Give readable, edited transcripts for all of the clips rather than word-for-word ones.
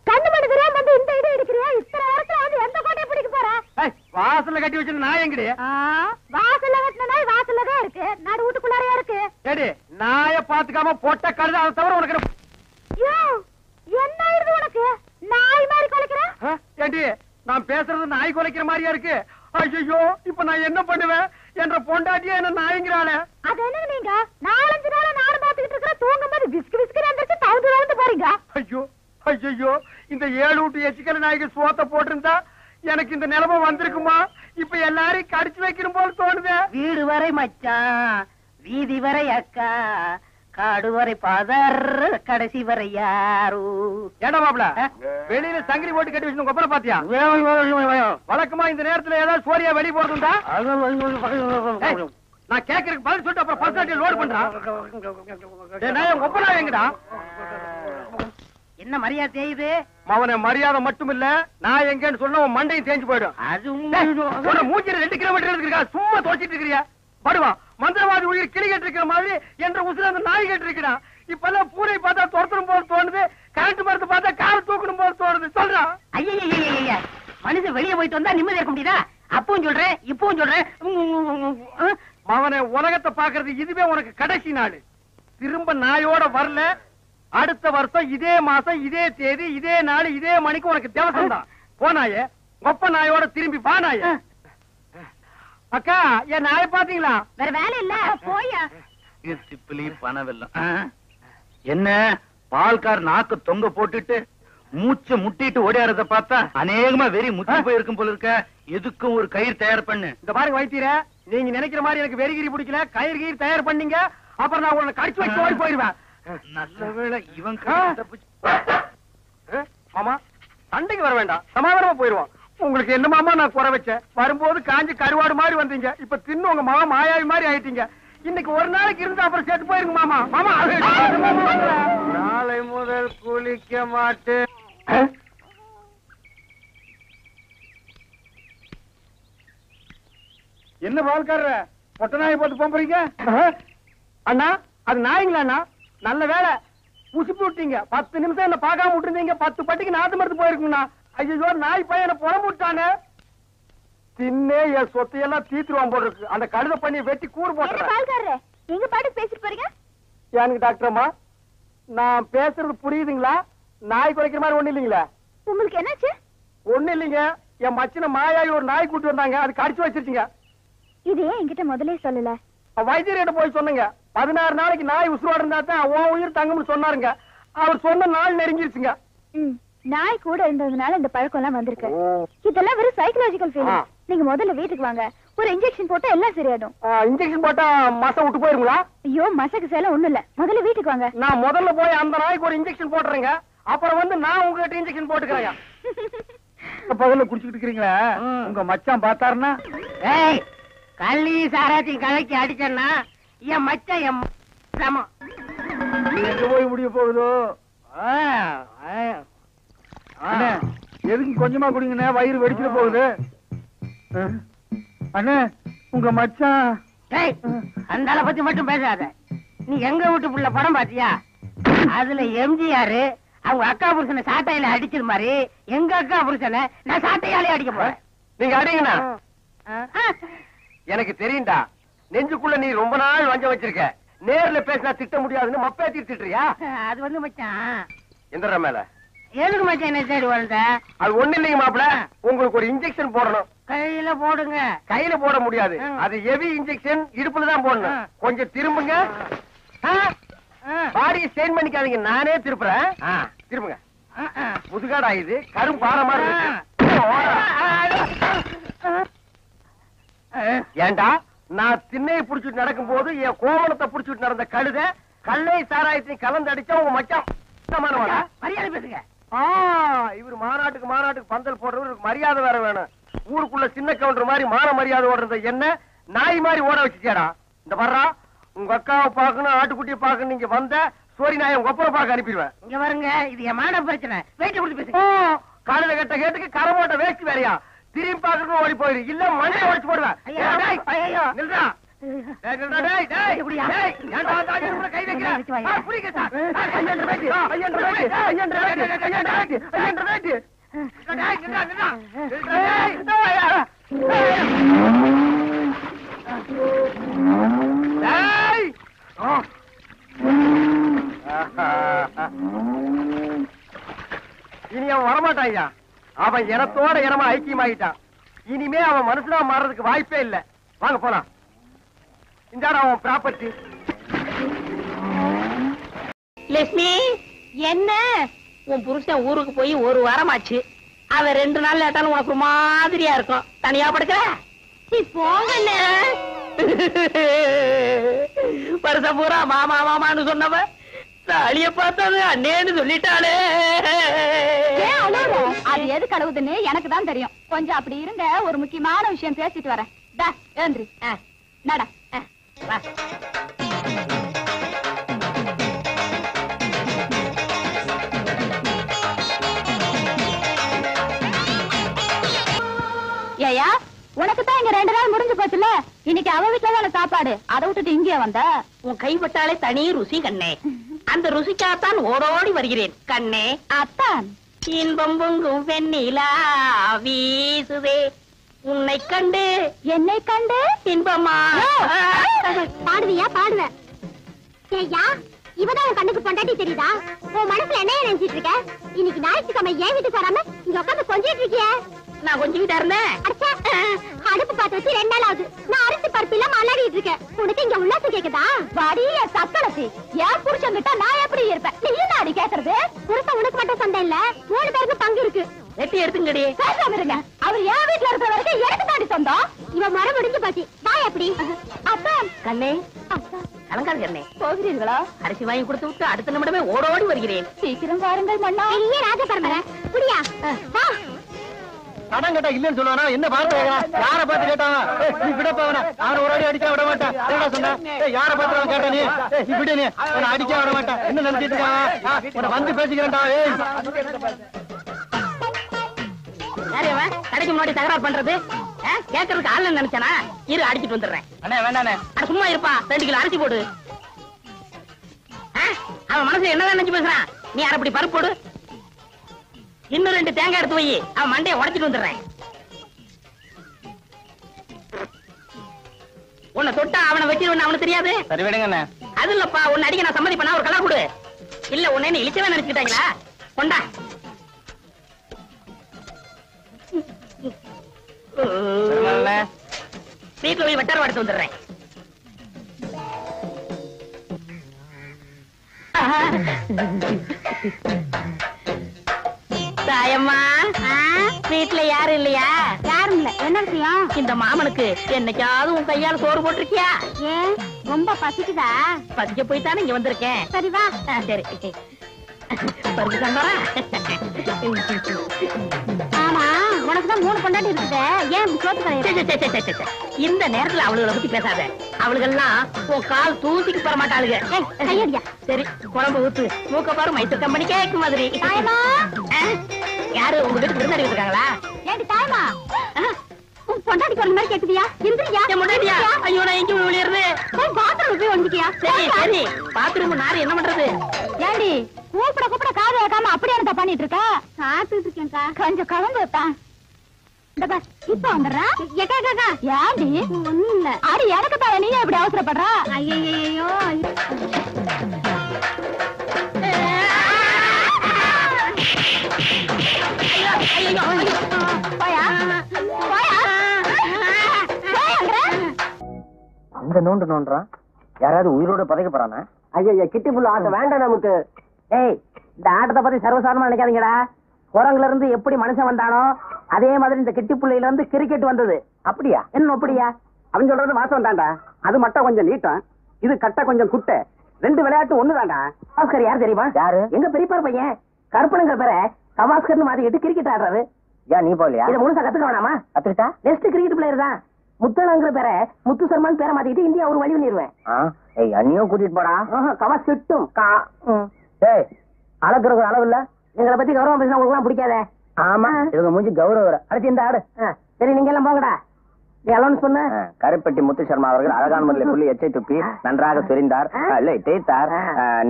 கண்ணு மணி தெரியாம வந்து இந்த இடம் எடுக்கிறியா? இத்தனை நேரத்துல வந்து எந்த கோட்டையை பிடிக்க போற? வாசல்ல கட்டி வச்சு நாய் எங்கடி? வாசல்ல கட்டின நாய் வாசல்லதான் இருக்கு, நடு வீட்டுக்குள்ளாரையா இருக்கு. ஏடி நாய பாத்துக்காம பொட்ட கழுத, அதை தவிர உனக்கு என்ன ஆயிடுது உனக்கு? நாய் மாதிரி குலைக்கிற? ஏண்டி நான் பேசுறது நாய் குலைக்கிற மாதிரியா இருக்கு? ஐயோ இப்ப நான் என்ன பண்ணுவேன்? என்ற பொண்டாட்டியா என்ன நாய்ங்கிறாளே. அது என்ன நீங்க 4-5 நாளா நானும் பாத்துக்கிட்டு இருக்கிற, தூங்கும்போது விஸ்கு விஸ்கு வந்துட்டு தவுந்து போறீங்க. ஐயோ ஐயோ, இந்த 7 வீட்டு எச்சிக்கல நாய்க்கு சோத்த போட்டிருந்தா எனக்கு இந்த நிலைமை வந்திருக்குமா? இப்ப எல்லாரையும் கடிச்சு வைக்கணும் போல தோணுது. வீடு வரை மச்சான், வீதி வரை அக்கா, காடு வரை பாதர், கடைசி வரை யாரு. ஏடா மாப்ள, வெளியில சங்கிலி போட்டு கட்டி வச்சு கொப்பரை பாத்தியா? வழக்கமா இந்த நேரத்துல ஏதாவது சோரியா வெளியே போறதுண்டா? நான் கேக்குறதுக்கு பதில் சொல்லிட்டு அப்புறம் பர்சனாலிட்டி லோட் பண்றான். கொப்பரா எங்கடா? என்ன மரியாதை செய்யுது? அவனை மரியாதை மட்டும் இல்ல, நான் எங்கன்னு சொன்ன உன் மண்டையும் தேஞ்சு போயிடும். அது மூஞ்சில 2 கிலோமீட்டர் இருக்கா, சும்மா தோச்சிட்டு இருக்கிறியா? படுவா மந்திரவாதி உயிர் கிளி கேட்டு இருக்கிற மாதிரி என்ற உசுர அந்த நாய் கேட்டு இருக்கிறான். இப்ப எல்லாம் பூனை பார்த்தா துரத்தணும் போது தோணுது, கரண்ட் மரத்தை பார்த்தா காரை தூக்கணும் போது தோணுது. சொல்றான். ஐயா மனுஷன் வெளியே போயிட்டு வந்தா நிம்மதி இருக்க முடியுதா? அப்பவும் சொல்றேன் இப்பவும் சொல்றேன். அவனை உலகத்தை பாக்குறது இதுவே உனக்கு கடைசி நாள். திரும்ப நாயோட வரல, அடுத்த வருஷம் இதே மாசம் இதே தேதி இதே நாள் இதே மணிக்கு உனக்கு தேவசம் தான். போனாயே ஒப்ப நாயோட திரும்பி வானாய. அக்கா என் நாயை பாத்தீங்களா? வேற வேலை இல்ல, போயா. சிப்பிலி பணவெல்லாம் என்ன பால்கார் நாக்கு தொங்க போட்டுட்டு மூச்சை முட்டிட்டு ஓடியாரத பார்த்தா அநேகமா வெறி முத்தி போயிருக்கும் போல இருக்க. எதுக்கும் ஒரு கயிறு தயார் பண்ணு. இந்த பாருங்க வைத்தியர, நீங்க நினைக்கிற மாதிரி எனக்கு வெறிகிரி பிடிக்கல. கயிறு கயிறு தயார் பண்ணீங்க, அப்புறம் நான் உன்னை கடிச்சு வச்சு ஓடி போயிருவேன். நல்ல வேளை இவன் மாமா சண்டைக்கு வர வேண்டாம், சமாதானமா போயிருவோம். உங்களுக்கு என்ன மாமா நான் குறை வச்சேன்? வரும்போது காஞ்சி கருவாடு மாதிரி வந்தீங்க, இப்ப தின்னு உங்க மாமா மாயாவி மாதிரி ஆயிட்டீங்க. இன்னைக்கு ஒரு நாளைக்கு இருந்து அப்புறம் செத்து போயிருங்க மாமா. மாமா நாளை முதல் குளிக்க மாட்டேன். என்ன பால்கார பொட்ட நாயை போட்டு போறீங்க? அண்ணா அது நாய்ங்களா அண்ணா? நல்ல வேலை புசிப்பு விட்டீங்க. 10 நிமிஷம் என்ன பார்க்காம விட்டுருந்தீங்க, 10 பட்டிக்கு நாத்து மருந்து போயிருக்குண்ணா. ஐயோ நாய் பையனை புறம்பு விட்டானே. தின்னே என் சொத்தையெல்லாம் தீத்துருவான் போல இருக்கு. அந்த கழுத பண்ணி வெட்டி கூறு போட்டுறேன். நீங்க பாட்டு பேசிட்டு போறீங்க. எனக்கு டாக்டர் அம்மா நான் பேசுறது புரியுதுங்களா? நாய் குறைக்கிற மாதிரி ஒண்ணு இல்லைங்களா? உங்களுக்கு என்னாச்சு? ஒண்ணு இல்லைங்க, என் மச்சின மாயாவி ஒரு நாய் கூட்டு வந்தாங்க, அது கடிச்சு வச்சிருச்சுங்க. இது ஏன் என்கிட்ட முதலே சொல்லல? வைத்தியர்கிட்ட போய் சொன்னங்க. 16 நாளைக்கு நாய் உசுரோட இருந்தா தான் உன் உயிர் தங்கும்னு சொன்னாருங்க. அவர் சொன்ன நாள் நெருங்கிருச்சுங்க. நாய் கூட இருந்ததுனால இந்த பழக்கம் எல்லாம் வந்திருக்கு. இதெல்லாம் வெறும் சைக்கலாஜிக்கல் ஃபீலிங். நீங்க முதல்ல வீட்டுக்கு வாங்க, ஒரு இன்ஜெக்ஷன் போட்டா எல்லாம் சரியாடும். இன்ஜெக்ஷன் போட்டா மசை விட்டு போயிருங்களா? ஐயோ மசக்கு சேல ஒண்ணும் இல்ல, முதல்ல வீட்டுக்கு வாங்க. நான் முதல்ல போய் அந்த நாய்க்கு ஒரு இன்ஜெக்ஷன் போட்டுறேங்க, அப்புறம் வந்து நான் உங்ககிட்ட இன்ஜெக்ஷன் போட்டுக்கிறேன். பகல்ல குடிச்சுக்கிட்டு இருக்கிறீங்களா? உங்க மச்சான் பார்த்தாருன்னா கள்ளி சாராத்தையும் கலக்கி அடிச்சேன்னா என் மச்சான் என் சமம். எங்க போய் முடிய போகுதோ? எதுக்கு கொஞ்சமா குடிங்கண்ணே, வயிறு வெடிச்சுட்டு போகுது. அண்ணே உங்க மச்சான். அந்த ஆளை பத்தி மட்டும் பேசாத. நீ எங்க வீட்டு புள்ள படம் பாத்தியா? அதுல எம்ஜிஆர் அவங்க அக்கா புருஷனை சாட்டையில அடிச்சது மாதிரி எங்க அக்கா புருஷனை நான் சாட்டையாலே அடிக்க போறேன். நீங்க அடிங்கண்ணா. எனக்கு தெரியும்டா, நெஞ்சுக்குள்ள நீ ரொம்ப நாள் வஞ்சம் வச்சிருக்க. நேர்ல பேசினா திட்ட முடியாதுன்னு மப்பேத்தி திட்டுறியா? அது வந்து மச்சான் எந்திர மேல எதுக்கு மச்சான் என்ன சைடு வளர்ந்த? அது ஒண்ணு இல்லைங்க மாப்பிள, உங்களுக்கு ஒரு இன்ஜெக்ஷன் போடணும். கையில போடுங்க. கையில போட முடியாது, அது ஹெவி இன்ஜெக்ஷன், இடுப்புல தான் போடணும். கொஞ்சம் திரும்புங்க. பாடியை ஸ்ட்ரெயின் பண்ணிக்காதீங்க, நானே திருப்புறேன். திரும்புங்க. முதுகாடா இது, கரும் பாரமா இருக்கு. ஏண்டா நான் திண்ணையை புடிச்சிட்டு நடக்கும் போது என் கோவணத்தை புடிச்சிட்டு நடந்த கழுத கல்லை சாராயத்தையும் கலந்து அடிச்சா உங்க மச்சான் மரியாதை பேசுங்க. இவர் மாநாட்டுக்கு பந்தல் போடுறவருக்கு மரியாதை வேற வேணும். ஊருக்குள்ள சின்ன கவுண்டர் மாதிரி மான மரியாதை ஓடுறது என்ன நாய் மாதிரி ஓட வச்சுச்சேடா. இந்த வர்றா உங்க அக்காவை பாக்கணும், ஆட்டுக்குட்டியை பாக்கணும். நீங்க வந்த சோரி நாயை உங்க ஒப்பனை பார்க்க அனுப்பிடுவேன். இங்க வருங்க, இது என் மான பிரச்சனை. வெயிட் கொடுத்து பேசுங்க. கழுத கட்ட கேட்டுக்கு கரை போட்ட வேஸ்ட் வேறையா? திரும்பி பாக்கணும் ஓடி போயிரு, இல்ல மண்ணை உடைச்சு போடுவேன். இனி அவன் வரமாட்டான். அவன் இனத்தோட இனமா ஐக்கியமாயிட்டான். இனிமே அவன் மனுஷனா மாறதுக்கு வாய்ப்பே இல்ல. வாங்க போலாம். இந்த அவன் ப்ராப்பர்ட்டி. லட்சுமி, என்ன உன் புருஷன் ஊருக்கு போய் ஒரு வாரமாச்சு. அவன் 2 நாள் லேட்டாலும் உனக்கு ஒரு மாதிரியா இருக்கும். தனியா படுக்கிற போங்க. வருஷம் பூரா மாமா மாமான்னு சொன்னவ தாலிய பார்த்தது அண்ணேன்னு சொல்லிட்டாளே. அது எது கழுவுதுன்னு எனக்கு தான் தெரியும். கொஞ்சம் அப்படி இருங்க, ஒரு முக்கியமான விஷயம் பேசிட்டு வரேன். ஏந்திரி நட. ஏயா, உனக்கு தான் இங்க 2 நாள் முடிஞ்சு போச்சுல. இன்னைக்கு அவ வீட்டுல தான சாப்பாடு. அதை விட்டுட்டு இங்கே வந்த. உன் கைப்பட்டாலே தனி ருசி கண்ணே. அந்த ருசிக்காத்தான் ஓடோடி வருகிறேன் கண்ணே. அத்தான் இன்பம் பொங்கும் வெண்ணிலா வீசுதே உன்னை கண்டு என்னை கண்டு இன்பமா. பாடுவியா? பாடுவேன். ஏய்யா, இவதான் உன் கண்ணுக்கு பொண்டாட்டி தெரியுதா? உன் மனசுல என்ன நினைச்சிட்டு இருக்க? இன்னைக்கு ஞாயிற்றுக்கிழமை ஏன் வீட்டுக்கு வராம இங்க உட்காந்து கொஞ்சிட்டு இருக்கிய? நான் கொஞ்சம் வீட்டா இருந்தேன். அடுப்பு பார்த்து வச்சு 2 நாள் ஆகுது. நான் அரிசி பருப்பில மல்லாடிட்டு இருக்கேன். உனக்கு இங்க உல்லாசம் கேக்குதா? வாடிய சக்கலசி, என் புருஷன் கிட்ட நான் எப்படி இருப்பேன்? நீ என்ன அடி கேக்குறது? புருஷன் உனக்கு மட்டும் சொந்தம் இல்ல, 3 பேருக்கு பங்கு இருக்கு. வெட்டி எடுத்துங்கடி. பேசாம இருங்க. அவர் என் வீட்டுல இருக்கிற வரைக்கும் எனக்கு தாடி சொந்தம். இவன் மரம் முடிஞ்சு போச்சு. வா எப்படி? அப்பா கண்ணே, அப்பா கலங்காது கண்ணே. போகிறீர்களா? அரிசி வாங்கி கொடுத்து விட்டு அடுத்த நிமிடமே ஓடோடி வருகிறேன். சீக்கிரம் வாருங்கள் மன்னா. பெரிய ராஜ பரம்பரை. புரியா? வா. படம் கேட்டா இல்லன்னு சொல்லுவானா? என்ன பார்த்து யார பார்த்து கேட்டான்? நீ விடப்பவன நான் ஒரு அடி அடிக்க விட மாட்டேன். என்ன சொன்ன? யார பார்த்து கேட்ட நீ? நீ விடு, நீ உன்னை அடிக்க விட மாட்டேன். என்ன நினைச்சிட்டு இருக்கான்? உன்னை வந்து பேசிக்கிறேன்டா. யாரையவன் கடைக்கு முன்னாடி தகராறு பண்றது? கேட்கறதுக்கு ஆள் நினைச்சானா? இரு, அடிச்சிட்டு வந்துடுறேன். அண்ணே வேண்டாண்ணே. சும்மா இருப்பா. 2 கிலோ அரிசி போடு. அவன் மனசுல என்னதான் நினைச்சு பேசுறான்? நீ அரைப்படி பருப்பு போடு. இன்னும் 2 தேங்காய் எடுத்து வை. அவன் மண்டையை உடைச்சிட்டு வந்துடுறேன். உன்னை தொட்டா அவனை வெட்டிடுவேன் அவனுக்கு தெரியாது. சரி விடுங்க. அது இல்லப்பா, உன்னை அடிக்க நான் சம்மதி பண்ணா ஒரு கலா கொடு. இல்ல உன்னை என்ன இழிச்சவே நினைச்சுக்கிட்டாங்களா? கொண்டா. வீட்டுல போய் வெட்டார எடுத்து வந்துடுறேன். தாயம்மா, வீட்டுல யாரும் இல்லையா? யாரும் இல்ல. என்ன விஷயம்? இந்த மாமனுக்கு என்னைக்காவது உன் கையால சோறு போட்டிருக்கியா? ஏன், ரொம்ப பசிக்குதா? பசிக்க போய் தானே இங்க வந்திருக்கேன். சரி வா. சரி பருப்பு சாம்பாரா? ஆமா, உனக்குதான் 3 பொண்டாட்டி இருக்குது. ஏன் சோத்து கரையா? இந்த நேரத்துல அவளுகளை பத்தி பேசாத. அவளுகெல்லாம் உன் கால் தூசிக்கு பெற மாட்டாளுங்க. கையடியா. சரி, குழம்பு ஊத்து. மூக்க பாரு, மைசூர் கம்பெனி கேக்கு மாதிரி. தாயமா, யாரு உங்க வீட்டுக்கு விருந்தாடி இருக்காங்களா? ஏண்டி தாயமா, உன் பொண்டாட்டி குரல் மாதிரி கேக்குதியா? இந்திரியா? முன்னாடியா? ஐயோ, நான் எங்க விளையாடுறது? பாத்ரூம் போய் வந்துட்டியா? சரி சரி, பாத்ரூம் நாரு என்ன பண்றது? ஏண்டி கூப்பிட கூப்பிட காது வைக்காம அப்படியே என்ன பண்ணிட்டு இருக்க? சாப்பிட்டு இருக்கேன்க்கா. கொஞ்சம் கலந்து வைப்பேன். இந்த பார், இப்ப வந்துடுறா. ஏக்கா காக்கா, ஏண்டி? ஒண்ணும் இல்ல. அடி எனக்கு தாய, நீ எப்படி அவசரப்படுறா? ஐயோ, இந்த நோண்டு நோண்டுறான். யாராவது உயிரோட பதைக்க போறானா? ஐயா, கிட்டி புள்ள ஆட்டம் வேண்டாம் நமக்கு. ஏய், இந்த ஆட்டத்தை பத்தி சர்வசாதாரணமா நினைக்காதீங்கடா. குரங்குல இருந்து எப்படி மனுஷன் வந்தானோ அதே மாதிரி இந்த கிட்டி புள்ளையில இருந்து கிரிக்கெட் வந்தது. அப்படியா? என்ன அப்படியா? அவன் சொல்றது வாசம் தாண்டா. அது மட்டும் கொஞ்சம் நீட்டம், இது கட்ட கொஞ்சம் குட்டை. 2 விளையாட்டு ஒண்ணு தாண்டா. கவாஸ்கர் யார் தெரியுமா? யாரு? எங்க பெரியப்பார் பையன் கருப்பனுங்கிற பேரை கவாஸ்கர்னு மாத்திக்கிட்டு கிரிக்கெட் ஆடுறாரு. ஏன் நீ போகலையா? இதை முழுசா கத்துக்க வேணாமா? கத்துக்கிட்டா நெக்ஸ்ட் கிரிக்கெட் பிளேயர் தான். முத்தளங்கிற பேரை முத்து சர்மான் பேரை மாத்திக்கிட்டு இந்தியா ஒரு வழி பண்ணிடுவேன். அண்ணியும் கூட்டிட்டு போடா. கவாஸ் கிட்டும். அளக்குறதுக்கு அளவு இல்ல. எங்களை பத்தி கௌரவம் பேசினா உங்களுக்கு எல்லாம் பிடிக்காத. ஆமா, இவங்க மூஞ்சி கௌரவம். அடுத்து இந்த ஆடு. சரி, நீங்க எல்லாம் போங்கடா. கருப்பட்டி முத்து சர்மா அவர்கள் அழகான முறையில் புள்ளி எச்சை துப்பி நன்றாக சொரிந்தார், இல்லை தேய்த்தார்.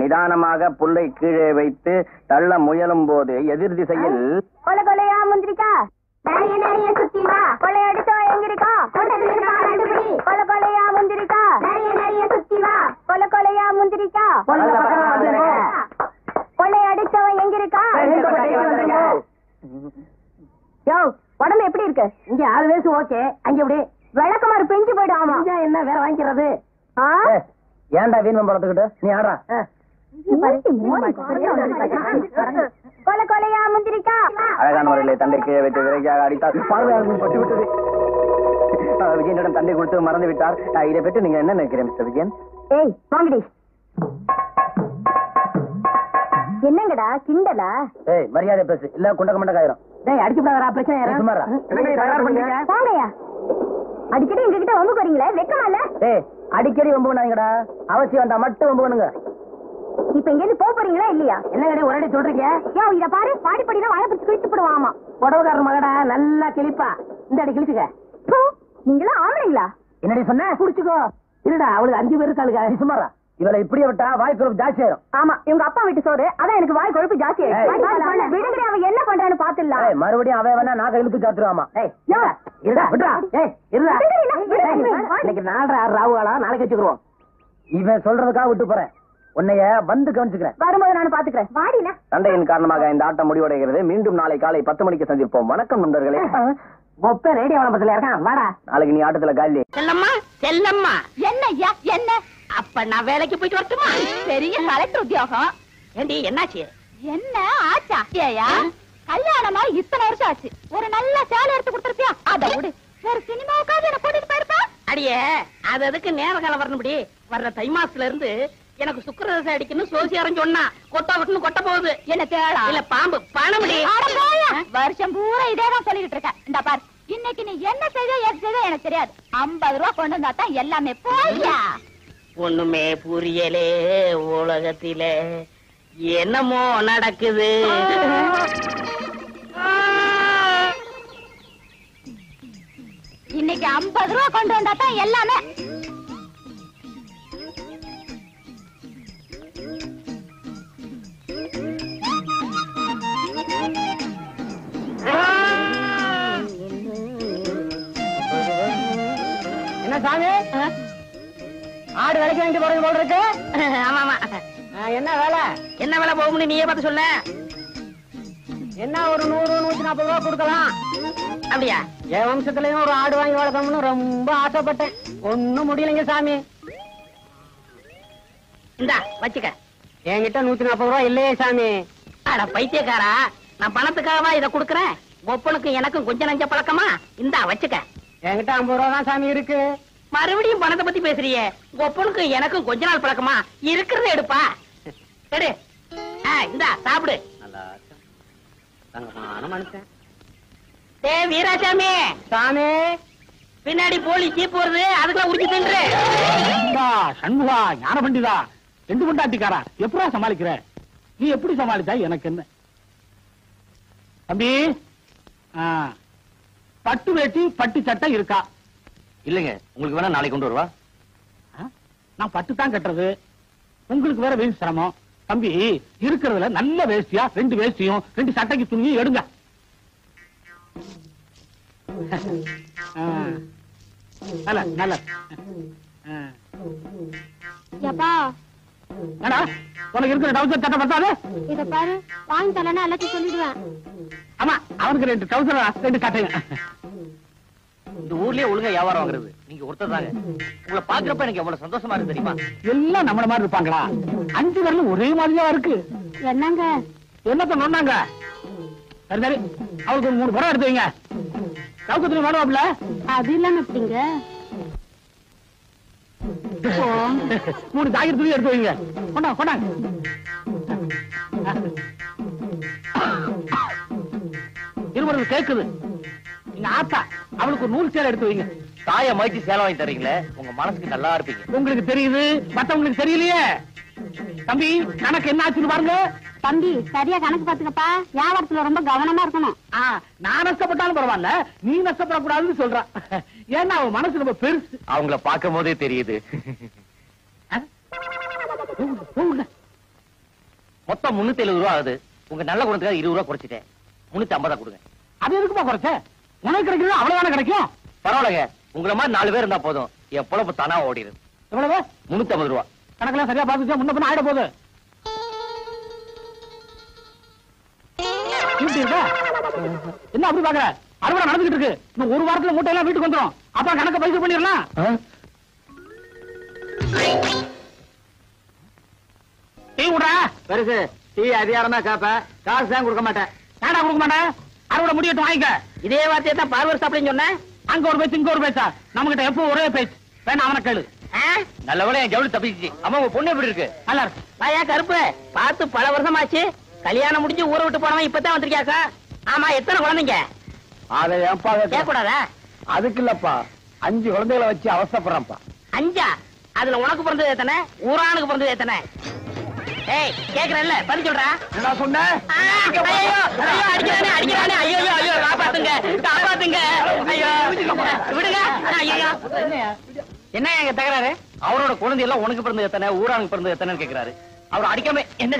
நிதானமாக புல்லை கீழே வைத்து தள்ள முயலும் போது எதிர் திசையில் கொலை கொலையா முந்திரிக்கா நிறைய நிறைய சுத்தி வா கொலை அடிச்சா எங்கிருக்கா கொலை கொலையா முந்திரிக்கா நிறைய நிறைய சுத்தி வா கொலை கொலையா முந்திரிக்கா கொலை அடிச்சவன் எங்கிருக்கா. யோ உடம்பு எப்படி இருக்கு? இங்க 6 வயசு ஓகே, அங்க எப்படி விளக்கமாறு பெஞ்சு போயிடும். ஆமா என்ன வேற வாங்கிக்கிறது? ஏன்டா வீண் பழத்துக்கிட்டு நீ ஆடுறா. கொலை கொலையா முந்திரிக்கா அழகான முறையில் தண்டை கீழே வைத்து விரைக்காக அடித்தார். பார்வையாளர்கள் பட்டு விட்டது. விஜயனிடம் தண்டை கொடுத்து மறந்து விட்டார். இதை பற்றி நீங்க என்ன நினைக்கிறேன் மிஸ்டர் விஜயன்? ஏய் வாங்கடி. என்னங்கடா கிண்டலா? ஏய் மரியாதை பேசு, இல்ல குண்டக்க மண்ட காயிரும். டேய் அடிச்சுடாதடா, பிரச்சனை சுமாரா வாங்கயா. அடிக்கடி எங்ககிட்ட வம்புக்கு வரீங்களே, வெக்கமா இல்ல? ஏய் அடிக்கடி வம்பு பண்ணாங்கடா, அவசியம் வந்தா மட்டும் வம்பு பண்ணுங்க. இப்ப இங்க இருந்து போறீங்களா இல்லையா? என்ன கடை ஒரே சொல்றீங்க? யோ இத பாரு, பாடிப்படினா வாய பிடிச்சு கிழிச்சு போடுவாமா. புடவைக்காரர் மகடா நல்லா கிழிப்பா, இந்த அடி கிழிச்சுக்க. நீங்களா ஆம்பளைங்களா? என்னடி சொன்ன? புடிச்சுக்கோ. இல்லடா அவளுக்கு 5 பேர் இருக்காளுங்க. சுமாரா இவளை இப்படியே விட்டா வாய் கொழுப்பு ஜாஸ்தி ஆயிரும். ஆமா இவங்க அப்பா வீட்டு சோறு, அதான் எனக்கு வாய் கொழுப்பு ஜாஸ்தி ஆயிடும். விடுங்கடி, அவன் என்ன பண்றான்னு பாத்துடலாம். மறுபடியும் அவன் வேணா நாக்க இழுத்து சாத்துருவாமா. இன்னைக்கு 4:30 ராவுகாலா, நாளைக்கு வச்சுக்கிறோம். இவன் சொல்றதுக்காக விட்டு போறேன், உன்னைய வந்து கவனிச்சுக்கிறேன். வரும்போது நான் பாத்துக்கிறேன். வாடினா சண்டையின் காரணமாக இந்த ஆட்டம் முடிவடைகிறது. மீண்டும் நாளை காலை 10 மணிக்கு சந்திப்போம். வணக்கம் நண்பர்களே. மொப்ப ரேடியோ விளம்பரத்துல இருக்கான், வாடா. நாளைக்கு நீ ஆட்டத்துல காலி. செல்லம்மா செல்லம்மா. என்ன ஐயா என்ன? அப்ப நான் வேலைக்கு போயிட்டு வரட்டுமா? பெரிய கலெக்டர் உத்தியோகம். ஏண்டி என்னாச்சு? என்ன ஆச்சா? ஏயா கல்யாணமா இத்தனை வருஷம் ஆச்சு, ஒரு நல்ல சேலை எடுத்து கொடுத்துருப்பியா? அத விடு, ஒரு சினிமாவுக்காவது என்ன கூட்டிட்டு போயிருப்பா. அடியே அது எதுக்கு நேர காலம் வரணும்படி? வர்ற தை மாசத்துல இருந்து எனக்கு சுக்கிரதசை அடிக்கணும் சோசியாரம் சொன்னா கொட்டா விட்டுன்னு கொட்ட போகுது. என்ன தேடா? இல்ல பாம்பு பணமுடி. வருஷம் பூரா இதேதான் சொல்லிட்டு இருக்க. இந்த பாரு, இன்னைக்கு நீ என்ன செய்த எது செய்த எனக்கு தெரியாது. 50 ரூபா கொண்டு வந்தா தான் எல்லாமே. போய்யா. ஒண்ணுமே புரியலே உலகத்திலே, என்னமோ நடக்குது. இன்னைக்கு 50 ரூபா கொண்டு வந்தா தான் எல்லாமே. என்ன சாமி, ஆடு விலைக்கு வாங்கிட்டு போறது போல இருக்கு. ஆமா ஆமா. என்ன வேலை? என்ன வேலை போகும்னு நீயே பார்த்து சொல்ல. என்ன ஒரு 100-140 ரூபா கொடுக்கலாம். அப்படியா? என் வம்சத்துலயும் ஒரு ஆடு வாங்கி வளர்க்கணும்னு ரொம்ப ஆசைப்பட்டேன், ஒண்ணும் முடியலைங்க சாமி. இந்தா வச்சுக்க. என்கிட்ட 140 ரூபா இல்லையே சாமி. அட பைத்தியக்காரா, நான் பணத்துக்காகவா இதை கொடுக்கறேன்? ஒப்பனுக்கு எனக்கும் கொஞ்சம் நஞ்ச பழக்கமா? இந்தா வச்சுக்க. என்கிட்ட 50 ரூபா தான் சாமி இருக்கு. மறுபடியும் பணத்தை பத்தி பேசுறியே? ஒப்பனுக்கு எனக்கும் கொஞ்ச நாள் பழக்கமா? இருக்கிறத எடுப்பா. எடு. இந்தா சாப்பிடு. மனுஷன். டே வீராசாமி சாமி, பின்னாடி போலி ஜீப் வருது, அதுக்குள்ள உரிச்சு தின்று. சண்முகா ஞான பண்டிதா, 2 கொண்டாட்டிக்காரா எப்படா சமாளிக்கிற? நீ எப்படி சமாளிச்சா எனக்கு என்ன? தம்பி, பட்டு வேட்டி பட்டு சட்டை இருக்கா? இல்லைங்க, உங்களுக்கு வேணா நாளைக்கு கொண்டு வருவா. நான் பட்டு தான் கட்டுறது, உங்களுக்கு வேற வேஸ்ட் சிரமம். தம்பி, இருக்கிறதுல நல்ல வேஷ்டியா 2 வேஷ்டியும் 2 சட்டைக்கு துணியும் எடுங்க. நல்ல நல்ல. உனக்கு இருக்கிற டவுசர் சட்டை பத்தாது? இத பாரு, வாங்கி தரலன்னா எல்லாத்தையும் சொல்லிடுவேன். ஆமா, அவனுக்கு 2 டவுசர் 2 சட்டைங்க. இந்த ஊர்லயே ஒழுங்கா வியாபாரம் வாங்குறது நீங்க ஒருத்தர் தாங்க. உங்களை பாக்குறப்ப எனக்கு எவ்வளவு சந்தோஷமா இருக்கு தெரியுமா? எல்லாம் நம்மள மாதிரி இருப்பாங்களா? 5 பேர்ல ஒரே மாதிரியா இருக்கு. என்னங்க என்னத்த நோண்டாங்க? சரி சரி, அவளுக்கு 3 படம் எடுத்து வைங்க. சவுக்கத்துல வேணுவாப்ல? அது இல்லாம எப்படிங்க? 3 ஜாக்கெட் துணி எடுத்து வைங்க. கொண்டாங்க கொண்டாங்க. இருவருக்கு கேக்குது. நீங்க ஆத்தா, அவளுக்கு 100 சேலை எடுத்து வைங்க. தாய மாய்ச்சி சேலை வாங்கி தரீங்களே, உங்க மனசுக்கு நல்லா இருப்பீங்க. உங்களுக்கு தெரியுது, மத்தவங்களுக்கு தெரியலையே. தம்பி கணக்கு என்ன ஆச்சுன்னு பாருங்க. தம்பி சரியா கணக்கு பாத்துக்கப்பா, வியாபாரத்துல ரொம்ப கவனமா இருக்கணும். நான் நஷ்டப்பட்டாலும் பரவாயில்ல, நீ நஷ்டப்படக்கூடாதுன்னு சொல்றான். ஏன்னா அவன் மனசு ரொம்ப பெருசு. அவங்கள பார்க்கும் போதே தெரியுது. மொத்தம் 370 ரூபா ஆகுது. உங்க நல்ல குணத்துக்காக 20 ரூபா குறைச்சிட்டேன். 350 கொடுங்க. அது எதுக்குமா குறைச்ச? உனக்கு கிடைக்கிறது அவ்வளவுதானே கிடைக்கும். பரவாயில்லைங்க, உங்களை மாதிரி 4 பேர் இருந்தா போதும், என் பொழப்பு தானா ஓடிடுது. எவ்வளவு? 350 ரூபா. கணக்கெல்லாம் சரியா பாத்துச்சா? முன்ன பின்ன ஆயிட போகுது. என்ன அப்படி பாக்குற? அறுவடை நடந்துகிட்டு இருக்கு. இன்னும் ஒரு வாரத்துல மூட்டை எல்லாம் வீட்டுக்கு வந்துடும். அப்புறம் கணக்க பைசா பண்ணிடலாம். டீ விடுறா பெருசு. டீ அதிகாரம் தான் கேப்ப, காசு தான் கொடுக்க மாட்டேன். ஏடா கொடுக்க மாட்டேன்? அறுவடை முடியட்டும் வாங்கிக்க. இதே வார்த்தையை தான் பார்வர்ஸ் அப்படின்னு சொன்னேன். அங்க ஒரு பேச்சு, இங்க ஒரு பேச்சா? நம்ம கிட்ட எப்போ ஒரே பேச்சு. வேணா அவனை கேளு. நல்ல வேளை என் ஜவுளி தப்பிச்சு. அம்மா உங்க பொண்ணு எப்படி இருக்கு? நல்லா இருக்கு. வாயா கருப்பு, பார்த்து பல வருஷமாச்சு. கல்யாணம் முடிஞ்சு ஊரை விட்டு போனவன் இப்பதான் வந்திருக்கியாக்கா. ஆமா, எத்தனை குழந்தைங்க? அதை ஏன்பா கேட்க கூடாதா? அதுக்கு இல்லப்பா, 5 குழந்தைகளை வச்சு அவசரப்படுறான்ப்பா. 5? அதுல உனக்கு பிறந்தது எத்தனை? ஊரானுக்கு பிறந்தது எத்தனை? ஏய் கேக்குறேன்ல, பதில் சொல்றா. என்ன சொன்ன? ஐயோ ஐயோ, அடிக்கிறானே அடிக்கிறானே. ஐயோ ஐயோ, காப்பாத்துங்க காப்பாத்துங்க. ஐயோ விடுங்க. ஐயோ என்ன எங்க தகராறு? அவரோட குழந்தை எல்லாம் உனக்கு பிறந்தது எத்தனை, ஊரானுக்கு பிறந்தது எத்தனை கேக்குறாரு. அவர் அடிக்காம என்ன?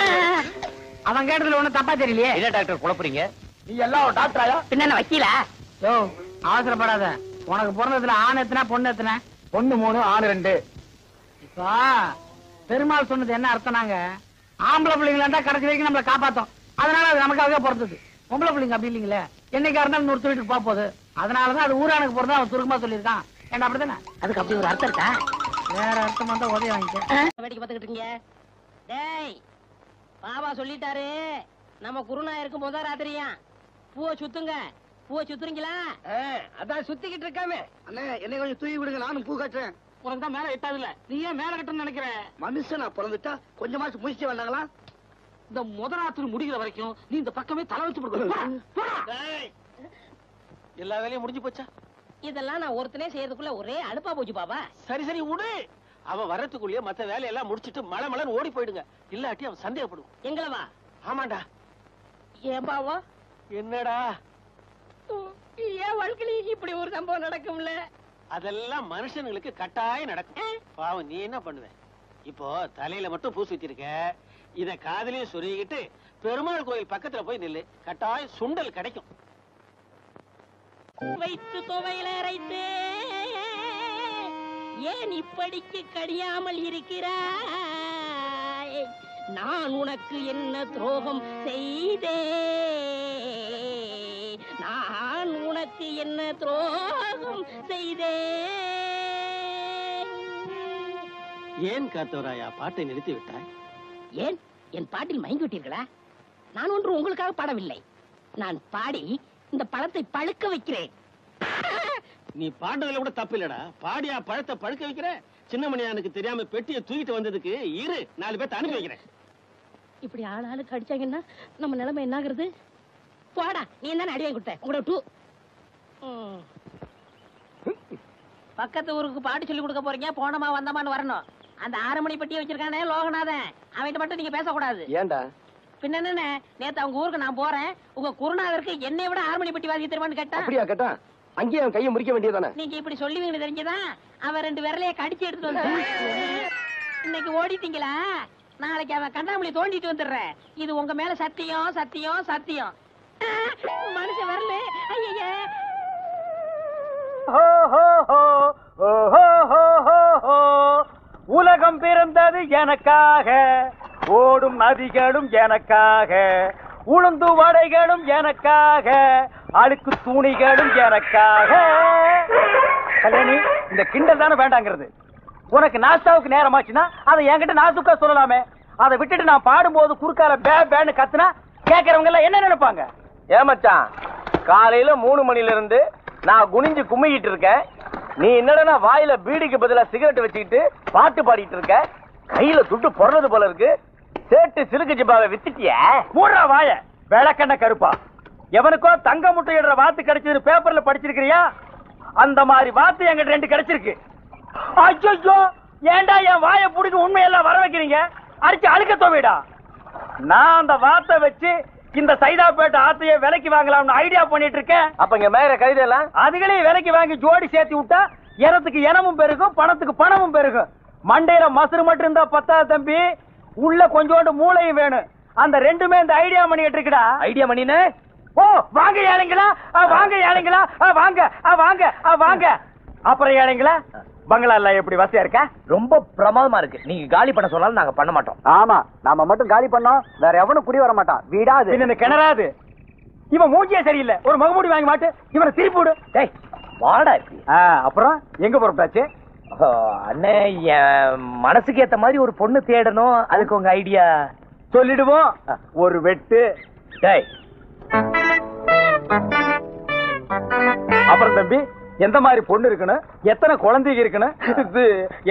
அவன் கேட்டதுல ஒண்ணு தப்பா தெரியலையே. என்ன டாக்டர் குழப்பறீங்க? நீ எல்லாம் ஒரு டாக்டராயா? பின்ன என்ன வக்கீலா? யோ அவசரப்படாத. உனக்கு பிறந்ததுல ஆண் எத்தனை, பொண்ணு எத்தனை? பொண்ணு 3, ஆண் 2. இப்போ பெருமாள் சொன்னது என்ன அர்த்தம்னாங்க, ஆம்பளை பிள்ளைங்களா இருந்தா கடைசி வரைக்கும் நம்மளை காப்பாத்தோம். அதனால அது நமக்காக பிறந்தது. பொம்பளை பிள்ளைங்க அப்படி இல்லைங்களே, என்னைக்கா இருந்தாலும் 100 வீட்டுக்கு போக போகுது. அதனாலதான் அது ஊரானுக்கு பிறந்தா அவன் சுருக்கமா சொல்லியிருக்கான். ஏன்னா அப்படித்தானே? அதுக்கு அப்படி ஒரு அர்த்தம் இருக்கா? வேற அர்த்தம் வந்தா உதவி வாங்கிக்க. வேடிக்கை பார்த்துக்கிட்டு இருக்கீங்க. டேய் பாபா சொல்லிட்டாரு, நம்ம குருநாயருக்கு முத ராத்திரியா பூவை சுத்துங்க. பூவை சுத்துறீங்களா? அதான் சுத்திக்கிட்டு இருக்காமே. அண்ணே என்னை கொஞ்சம் தூக்கி விடுங்க, நானும் பூ கட்டுறேன். உனக்கு தான் மேல எட்டாது இல்ல, நீ ஏன் மேல கட்டணும்னு நினைக்கிற? மனுஷனா பிறந்துட்டா கொஞ்சமாச்சு முயற்சி வேண்டாங்களா? இந்த முதராத்திரி முடிகிற வரைக்கும் நீ இந்த பக்கமே தலை வச்சு போடுங்க. எல்லா வேலையும் முடிஞ்சு போச்சா? இதெல்லாம் நான் ஒருத்தனே செய்யறதுக்குள்ள ஒரே அலுப்பா போச்சு பாபா. சரி சரி விடு. அவன் வரத்துக்குள்ளேயே மத்த வேலையெல்லாம் முடிச்சிட்டு மலை மலைன்னு ஓடி போயிடுங்க. இல்லாட்டி அவன் சந்தேகப்படுவான். எங்களவா? ஆமாண்டா. ஏன் பாவா? என்னடா ஏன் வாழ்க்கையில இப்படி ஒரு சம்பவம் நடக்கும்ல? அதெல்லாம் மனுஷனுங்களுக்கு கட்டாயம் நடக்கும். பாவம் நீ என்ன பண்ணுவ? இப்போ தலையில மட்டும் பூ சுத்திருக்க, இத காதலையும் சொருகிட்டு பெருமாள் கோயில் பக்கத்துல போய் நில்லு, கட்டாயம் சுண்டல் கிடைக்கும். வைத்து துவையில அரைத்து ஏன் இப்படிக்கு கடியாமல் இருக்கிறாய்? நான் உனக்கு என்ன துரோகம் செய்தேன்? நான் உனக்கு என்ன துரோகம் செய்தேன்? ஏன் காத்தவராயா பாட்டை நிறுத்தி விட்டாய்? ஏன் என் பாட்டில் மயங்கி விட்டீர்களா? நான் ஒன்று உங்களுக்காக பாடவில்லை. நான் பாடி இந்த பழத்தை பழுக்க வைக்கிறேன். நீ பாடுறதுல கூட தப்பு இல்லடா. பாடியா பழத்தை பழுக்க வைக்கிற? சின்னமணியானுக்கு தெரியாம பெட்டியை தூக்கிட்டு வந்ததுக்கு இரு 4 பேர்த்த அனுப்பி வைக்கிறேன். இப்படி ஆளுக்கு அடிச்சாங்கன்னா நம்ம நிலைமை என்ன ஆகுறது? போடா, நீ தானே அடி வாங்கி கொடுத்த. உங்களோட டூ பக்கத்து ஊருக்கு பாட்டு சொல்லி கொடுக்க போறீங்க. போனமா வந்தமான்னு வரணும். அந்த 6 மணி பெட்டியை வச்சிருக்கானே லோகநாதன், அவன்கிட்ட மட்டும் நீங்க பேசக்கூடாது. ஏண்டா? பின்ன என்ன, நேத்து அவங்க ஊருக்கு நான் போறேன், உங்க குருநாதருக்கு என்னை விட 6 மணி பெட்டி வாசி தெரியுமான்னு கேட்டா. அப்படியா கேட்டா? அங்கேயே அவன் கையை முறிக்க வேண்டியதானே? நீங்க இப்படி சொல்லுவீங்கன்னு தெரிஞ்சுதான் அவன் 2 விரலைய கடிச்சு எடுத்துட்டு வந்து இன்னைக்கு ஓடிட்டீங்களா? நாளைக்கு அவன் கண்ணாமூலி தோண்டிட்டு வந்துடுறேன். இது உங்க மேல சத்தியம் சத்தியம் சத்தியம். மனுஷன் வரல. ஐயா உலகம் பிறந்தது எனக்காக, ஓடும் நதிகளும் எனக்காக, உளுந்து வடைகளும் எனக்காக, அழுக்கு துணிகளும் எனக்காக. கல்யாணி, இந்த கிண்டல் தானே வேண்டாங்கிறது. உனக்கு நாஸ்தாவுக்கு நேரமாச்சுன்னா அதை என்கிட்ட நாசுக்கா சொல்லலாமே. அதை விட்டுட்டு நான் பாடும்போது குறுக்கால பே பேன்னு கத்துனா கேட்கறவங்க எல்லாம் என்ன நினைப்பாங்க? ஏமாச்சான், காலையில 3 மணில இருந்து நான் குனிஞ்சு கும்மிக்கிட்டு இருக்கேன். நீ என்னடா வாயில பீடிக்கு பதிலா சிகரெட் வச்சுக்கிட்டு பாட்டு பாடிட்டு இருக்க. கையில துட்டு பொறது போல இருக்கு. சேட்டு சிலுக்கு ஜிப்பாவை வித்துட்டிய. மூடுற வாய விளக்கண்ண கருப்பா. எவனுக்கோ தங்க முட்டையிடுற வாத்து கிடைச்சதுன்னு பேப்பர்ல படிச்சிருக்கிறியா? அந்த மாதிரி வாத்து எங்கிட்ட 2 கிடைச்சிருக்கு. ஐயோ, ஏண்டா என் வாயை புடிக்க உண்மையெல்லாம் வர வைக்கிறீங்க? அடிச்சு அழுக்க தோவிடா. நான் அந்த வார்த்தை வச்சு இந்த சைதாப்பேட்டை ஆத்தைய விலைக்கு வாங்கலாம்னு ஐடியா பண்ணிட்டு இருக்கேன். அப்ப இங்க மேல கழுதெல்லாம் அதுகளையும் விலைக்கு வாங்கி ஜோடி சேர்த்து விட்டா இனத்துக்கு இனமும் பெருகும், பணத்துக்கு பணமும் பெருகும். மண்டையில மசுறு மட்டும் இருந்தா பத்தாது தம்பி, உள்ள கொஞ்சோண்டு மூளையும் வேணும். அந்த ரெண்டுமே இந்த ஐடியா பண்ணிட்டு இருக்குடா. ஐடியா பண்ணினே. ஓ வாங்க ஏழைங்களா, வாங்க ஏழைங்களா, வாங்க வாங்க வாங்க. அப்புறம் ஏழைங்களா, பங்களா எல்லாம் எப்படி வசதியா இருக்கா? ரொம்ப பிரமாதமா இருக்கு. நீங்க காலி பண்ண சொன்னாலும் நாங்க பண்ண மாட்டோம். ஆமா, நாம மட்டும் காலி பண்ணோம், வேற எவனும் குடி வர மாட்டான். வீடாது இந்த கிணறாது. இவன் மூஞ்சியே சரியில்லை, ஒரு முகமூடி வாங்கி மாட்டு, இவனை திருப்பி விடு. டேய் வாடா இப்படி. அப்புறம் எங்க புறப்பட்டாச்சு? அண்ணே, என் மனசுக்கு ஏத்த மாதிரி ஒரு பொண்ணு தேடணும். அதுக்கு உங்க ஐடியா சொல்லிடுவோம். ஒரு வெட்டு. டேய் அப்புறம் தம்பி, எந்த மாதிரி பொண்ணு இருக்கணும், எத்தனை குழந்தைங்க இருக்கணும்,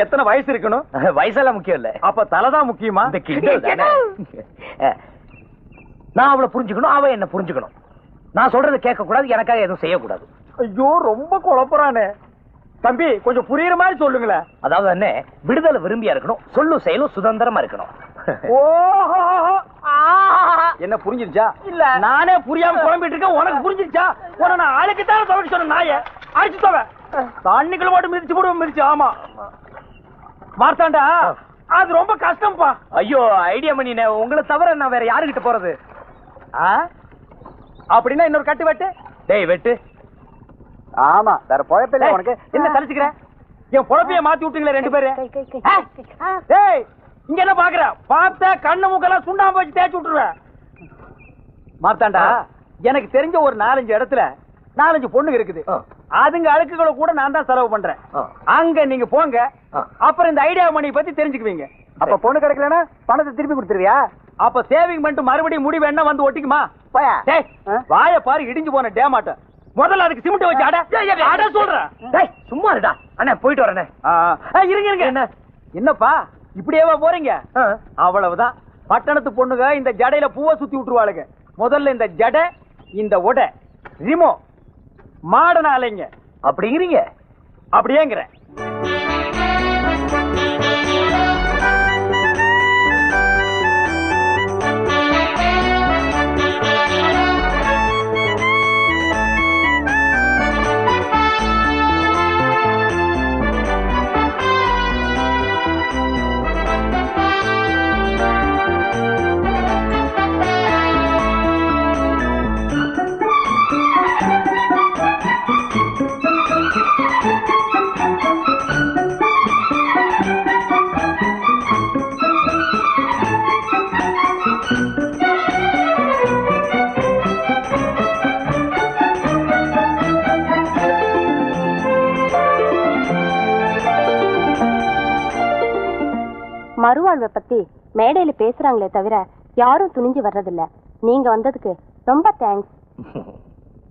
எத்தனை வயசு இருக்கணும்? வயசெல்லாம் முக்கியம் இல்ல. அப்ப தலைதான் முக்கியமா? இந்த கிண்டல் தானே. நான் அவளை புரிஞ்சுக்கணும், அவ என்ன புரிஞ்சுக்கணும். நான் சொல்றதை கேட்க கூடாது, எனக்காக எதுவும் செய்யக்கூடாது. ஐயோ ரொம்ப குழப்பறானே தம்பி, கொஞ்சம் புரியுற மாதிரி சொல்லுங்களேன். அதாவது என்ன, விடுதலை விரும்பியா இருக்கணும், சொல்லும் செயலும் சுதந்திரமா இருக்கணும். ஓஹோ, என்ன புரிஞ்சிருச்சா? இல்ல நானே புரியாம குழம்பிட்டு இருக்கேன். உனக்கு புரிஞ்சிருச்சா? உன நான் ஆளுக்கு தானே துவைக்க சொன்ன நாய அடிச்சு தவ தண்ணிக்குள்ள மட்டும் மிதிச்சு போடுவோம். மிதிச்சு ஆமா மார்த்தாண்டா, அது ரொம்ப கஷ்டம்ப்பா. ஐயோ ஐடியா பண்ணினே, உங்களை தவிர நான் வேற யாருகிட்ட போறது? அப்படின்னா இன்னொரு கட்டு வெட்டு. டேய் வெட்டு. ஆமா, வேற பொழப்பில்ல உனக்கு. என்ன கழிச்சுக்கிற? என் பொழப்பைய மாத்தி விட்டீங்களே ரெண்டு பேரு. டேய் இங்க என்ன பாக்குற? பார்த்த கண்ணு மூக்கெல்லாம் சுண்ணாம்பு வச்சு தேய்ச்சி விட்டுருவேன். மார்த்தாண்டா, எனக்கு தெரிஞ்ச ஒரு 4-5 இடத்துல 4-5 பொண்ணுங்க இருக்குது. அதுங்க அழுக்குகளை கூட நான் தான் செலவு பண்றேன். அங்க நீங்க போங்க, அப்புறம் இந்த ஐடியா மணி பத்தி தெரிஞ்சுக்குவீங்க. அப்ப பொண்ணு கிடைக்கலன்னா பணத்தை திருப்பி கொடுத்துருவியா? அப்ப சேவிங் பண்ணிட்டு மறுபடியும் முடி வேணா வந்து ஒட்டிக்குமா? டேய் வாய பாரு, இடிஞ்சு போன டேமாட்ட. முதல்ல அதுக்கு சிமெண்ட் வச்சு அட சொல்றேன். டேய் சும்மா இருடா. அண்ணா போயிட்டு வரேனே. இருங்க இருங்க. என்ன என்னப்பா இப்படியேவா போறீங்க? அவ்வளவுதான். பட்டணத்து பொண்ணுங்க இந்த ஜடையில பூவை சுத்தி விட்டுருவாளுங்க. முதல்ல இந்த ஜடை, இந்த உடை, ரிமோ மாடன அலைங்க. அப்படிங்கிறீங்க? அப்படியேங்கிற. மறுவாழ்வை பத்தி மேடையில பேசுறாங்களே தவிர யாரும் துணிஞ்சு வர்றதில்ல. நீங்க வந்ததுக்கு ரொம்ப தேங்க்ஸ்.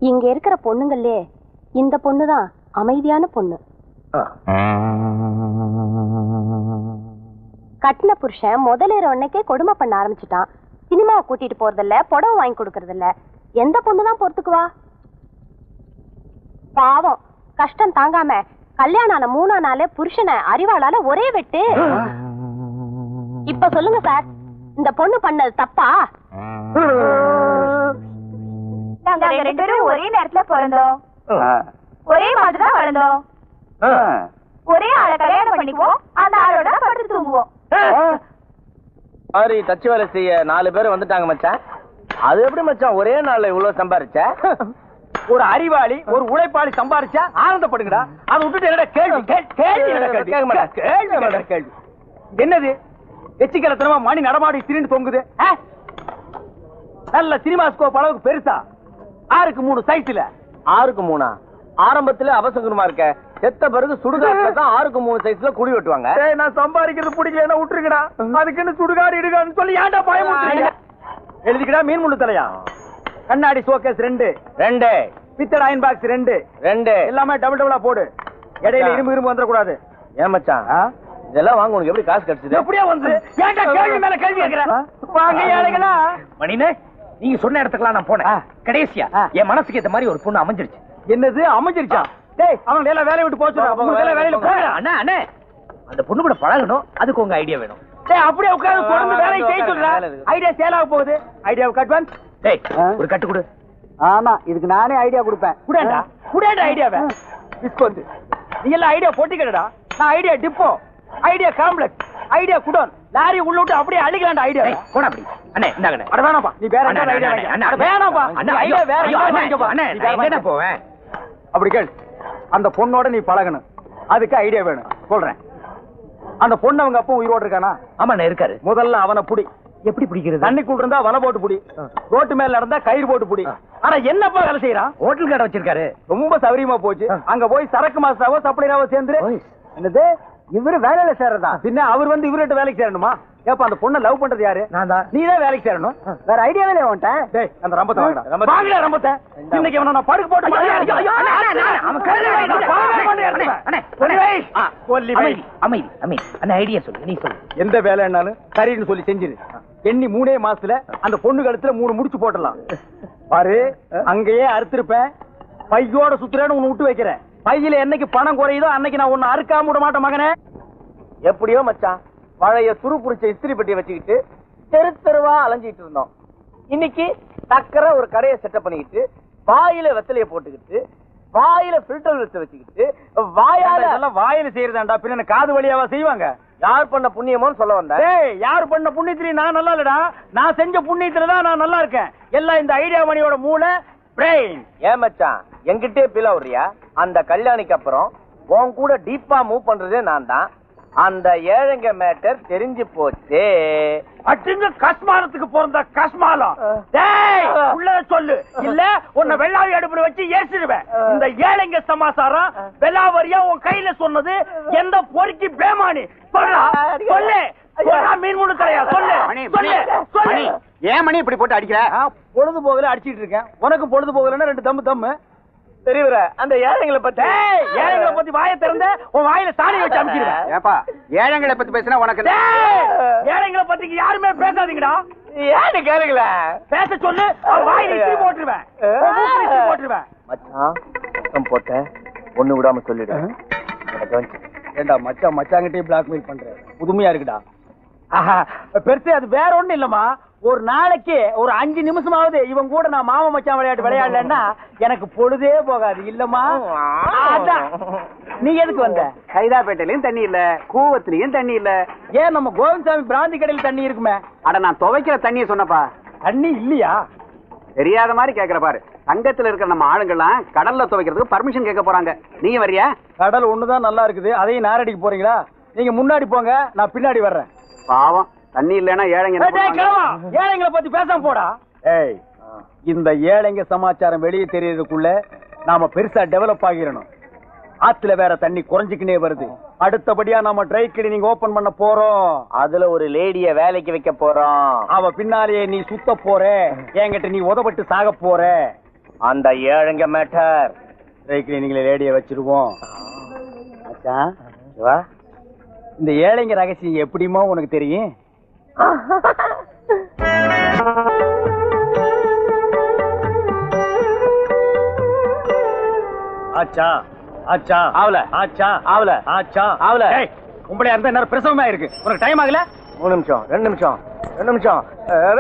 இங்க இருக்கிற பொண்ணுங்களே இந்த பொண்ணுதான் அமைதியான பொண்ணு. கட்டின புருஷன் முதலேற உடனே கொடுமை பண்ண ஆரம்பிச்சுட்டான். சினிமாவை கூட்டிட்டு போறதில்ல, புடவை வாங்கி கொடுக்கறதில்ல. எந்த பொண்ணுதான் பொறுத்துக்குவா? பாவம் கஷ்டம் தாங்காம கல்யாணம் ஆன 3ஆம் நாளே புருஷனை அறிவாளால ஒரே வெட்டு. இப்ப சொல்லுங்க சார், இந்த பொண்ணு பண்ணது தப்பா? நாங்க 2 பேரும் ஒரே நேரத்துல பிறந்தோம், ஒரே மாதிரிதான் வளர்ந்தோம், ஒரே ஆளை கல்யாணம் பண்ணிக்குவோம், அந்த ஆளோட படுத்து தூங்குவோம். மாதிரி தச்சு வேலை செய்ய 4 பேர் வந்துட்டாங்க மச்சான். அது எப்படி மச்சான் ஒரே நாள்ல இவ்வளவு சம்பாரிச்ச? ஒரு அறிவாளி ஒரு உழைப்பாளி சம்பாரிச்சா ஆனந்தப்படுங்கடா. அதை விட்டுட்டு என்னடா கேள்வி? என்னது எச்சிக்கலத்தனமா மணி நடமாடி திரிந்து தொங்குது? நல்ல சினிமாஸ்கோப் அளவுக்கு பெருசா 6க்கு 3 சைஸ்ல. 6க்கு 3 ஆரம்பத்துல அவசகுரமா இருக்க, செத்த பிறகு சுடுகாட்டுல தான் 6க்கு 3 சைஸ்ல குழி வெட்டுவாங்க. நான் சம்பாதிக்கிறது பிடிக்கலன்னா விட்டுருக்கடா. அதுக்குன்னு சுடுகாடு இடுகான்னு சொல்லி ஏன்டா பயமுறுத்துறீங்க? எழுதிக்கடா. மீன் முள்ளு தலையா, கண்ணாடி ஷோகேஸ் 2 பித்தளை அயன் பாக்ஸ் 2 எல்லாமே டபுளா போடு. இடையில இரும்பு வந்துடக்கூடாது. ஏன் மச்சான் இதெல்லாம் வாங்க உனக்கு எப்படி காசு கிடைச்சது? எப்படியா வந்து ஏன்டா கேள்வி மேல கேள்வி கேக்குற? வாங்க ஏழைகளா. மணினே, நீங்க சொன்ன இடத்துக்குலாம் நான் போனேன். கடைசியா என் மனசுக்கு ஏத்த மாதிரி ஒரு பொண்ணு அமைஞ்சிருச்சு. என்னது அமைஞ்சிருச்சா? டேய் அவங்க எல்லாம் வேலையை விட்டு போச்சு. வேலையில போற. அண்ணா அந்த பொண்ணு கூட பழகணும், அதுக்கு உங்க ஐடியா வேணும். அப்படியே உட்கார்ந்து தொடர்ந்து வேலையை செய்ய சொல்றா. ஐடியா சேல் ஆக போகுது. ஐடியாவுக்கு அட்வான்ஸ். டேய் ஒரு கட்டு கொடு. ஆமா இதுக்கு நானே ஐடியா கொடுப்பேன். குடேண்டா ஐடியாவை. டிஸ்கவுண்ட். நீ எல்லாம் ஐடியா போட்டிக்கடா. நான் idea depot, idea complex, idea godown, lorry உள்ள விட்டு அப்படியே அழிக்கலாம்டா ஐடியா. போடா அப்படி. அண்ணே இந்தாங்கண்ணே. அட வேணாம்ப்பா. நீ வேற என்ன ஐடியா வாங்க. அட வேணாம்ப்பா. அண்ணா ஐடியா வேற வாங்கிக்கப்பா. அண்ணே நான் எங்க போவேன்? அப்படி கேள். அந்த பொண்ணோட நீ பழகணும். அதுக்கு ஐடியா வேணும். சொல்றேன். அந்த பொண்ணு அவங்க அப்பா உயிரோடு இருக்கானா? ஆமாண்ணே இருக்காரு. முதல்ல அவனை புடி. எப்படி பிடிக்கிறது? தண்ணிக்குள்ள இருந்தா வலை போட்டு புடி. ரோட்டு மேல நடந்தா கயிறு போட்டு புடி. ஆனா என்னப்பா வேலை செய்யறான்? ஹோட்டல் கடை வச்சிருக்காரு. ரொம்ப சௌரியமா போச்சு. அங்க போய் சரக்கு மாஸ்டராவோ சப்ளையராவோ சேர்ந்து என்னது இவரு வேலையில சேர்றதா? பின்ன அவர் வந்து இவர்கிட்ட வேலைக்கு சேரணுமா? ஏப்பா அந்த பொண்ணை லவ் பண்றது யாரு? நான் தான். நீ தான் வேலைக்கு சேரணும். வேற ஐடியாவே இல்ல உன்கிட்ட. டேய் அந்த ரம்பத்தை வாங்கடா. வாங்கடா ரம்பத்தை. இன்னைக்கு அவன நான் படுக்க போட்டு அவன் அண்ணே ஐடியா சொல்லு. நீ சொல்லு. எந்த வேலைன்னாலும் சரின்னு சொல்லி செஞ்சிரு. எண்ணி 3 மாசத்துல அந்த பொண்ணு கழுத்துல 3 முடிச்சு போட்டலாம். பாரு அங்கேயே அறுத்திருப்பேன். பையோட சுத்துறேன்னு உன்னை விட்டு வைக்கிறேன். பையில என்னைக்கு பணம் குறையுதோ அன்னைக்கு நான் உன்னை அறுக்காம விட மாட்டேன் மகனே. எப்படியோ மச்சான் பழைய துரு புடிச்ச இஸ்திரி பெட்டியை வச்சுக்கிட்டு தெரு தெருவா அலைஞ்சிட்டு இருந்தோம். இன்னைக்கு டக்கரை ஒரு கடையை செட்டப் பண்ணிக்கிட்டு வாயில வெத்தலைய போட்டுக்கிட்டு வாயில ஃபில்டர் வச்சுக்கிட்டு வாயால வாயில செய்யறதாண்டா. பின்ன காது வழியாவா செய்வாங்க? யார் பண்ண புண்ணியமோன்னு சொல்ல வந்தேன். யார் பண்ண புண்ணியத்திலையும் நான் நல்லா இல்லடா. நான் செஞ்ச புண்ணியத்துலதான் நான் நல்லா இருக்கேன். எல்லாம் இந்த ஐடியா மணியோட மூளை பிரெயின். ஏன் மச்சான் என்கிட்டே பில வர்றியா? அந்த கல்யாணிக்கு அப்புறம் உன் கூட டீப்பா மூவ் பண்றதே நான் தான். அந்த ஏழைங்க மேட்டர் தெரிஞ்சு போச்சு. அட்டுங்க கஸ்மாலத்துக்கு பிறந்த கஸ்மாலம். டேய் உள்ள சொல்லு. இல்ல உன்னை வெள்ளாவி அடுப்புல வச்சு ஏசிடுவேன். இந்த ஏழைங்க சமாசாரம் வெள்ளாவரியா உன் கையில சொன்னது எந்த பொறுக்கி பேமானி சொல்லு. சொல்லு மீன் முழு தலையா சொல்லு. சொல்லு. ஏன் மணி இப்படி போட்டு அடிக்கிற? பொழுது போகல அடிச்சிட்டு இருக்கேன். உனக்கு பொழுது போகலன்னா 2 தம்மு தம்மு தெரியவர. அந்த ஏழைங்களை பத்தி வாயை திறந்த உன் வாயில சாணி வச்சு அமுக்கிடுவேன். ஏப்பா ஏழைங்களை பத்தி பேசினா உனக்கு ஏழைங்களை பத்தி யாருமே பேசாதீங்கடா. ஏன்னு கேளுங்கள பேச சொல்லு. வாயில இஸ்திரி போட்டுருவேன். போட்டுருவேன். மச்சான் சத்தம் போட்ட ஒண்ணு விடாம சொல்லிடு. ஏண்டா மச்சான் மச்சாங்கிட்டே பிளாக்மெயில் பண்ற? புதுமையா இருக்குடா. பெருசு அது வேற ஒண்ணு இல்லம்மா. ஒரு நாளைக்கு ஒரு 5 நிமிஷமாவது இவன் கூட நான் மாமா மச்சான் விளையாட்டு விளையாடலன்னா எனக்கு பொழுதே போகாது இல்லம்மா. நீ எதுக்கு வந்த? கைதாப்பேட்டையிலயும் தண்ணி இல்ல, கூவத்திலயும் தண்ணி இல்ல. ஏன் நம்ம கோவிந்தசாமி பிராந்தி கடையில் தண்ணி இருக்குமே? அட நான் துவைக்கிற தண்ணியை சொன்னப்பா. தண்ணி இல்லையா? தெரியாத மாதிரி கேக்குற பாரு. சங்கத்துல இருக்கிற நம்ம ஆளுங்கெல்லாம் கடல்ல துவைக்கிறதுக்கு பர்மிஷன் கேட்க போறாங்க. நீங்க வரியா? கடல் ஒண்ணுதான் நல்லா இருக்குது. அதையும் நாரடிக்க போறீங்களா? நீங்க முன்னாடி போங்க, நான் பின்னாடி வர்றேன். பாவம் தண்ணி இல்லன்னா ஏழைங்களை பத்தி பேசாம போடா. ஏய் இந்த ஏழைங்க சமாச்சாரம் வெளியே தெரியறதுக்குள்ள நாம பெருசா டெவலப் ஆகிரணும். ஆத்துல வேற தண்ணி குறைஞ்சுக்கினே வருது. அடுத்தபடியா நாம ட்ரை கிளீனிங் ஓபன் பண்ண போறோம். அதுல ஒரு லேடிய வேலைக்கு வைக்க போறோம். அவ பின்னாலேயே நீ சுத்த போற. என்கிட்ட நீ உதப்பட்டு சாக போற. அந்த ஏழைங்க மேட்டர் ட்ரை கிளீனிங்ல லேடிய வச்சிருவோம். இந்த ஏழைங்க ரகசியம் எப்படிமோ உனக்கு தெரியும். ஆச்சா ஆச்சா ஆவல ஆச்சா ஆவல ஆச்சா ஆவல. உம்பளையா இருந்தா என்ன பிரசவமா இருக்கு? உனக்கு டைம் ஆகல? 3 நிமிஷம் 2 நிமிஷம் 2 நிமிஷம்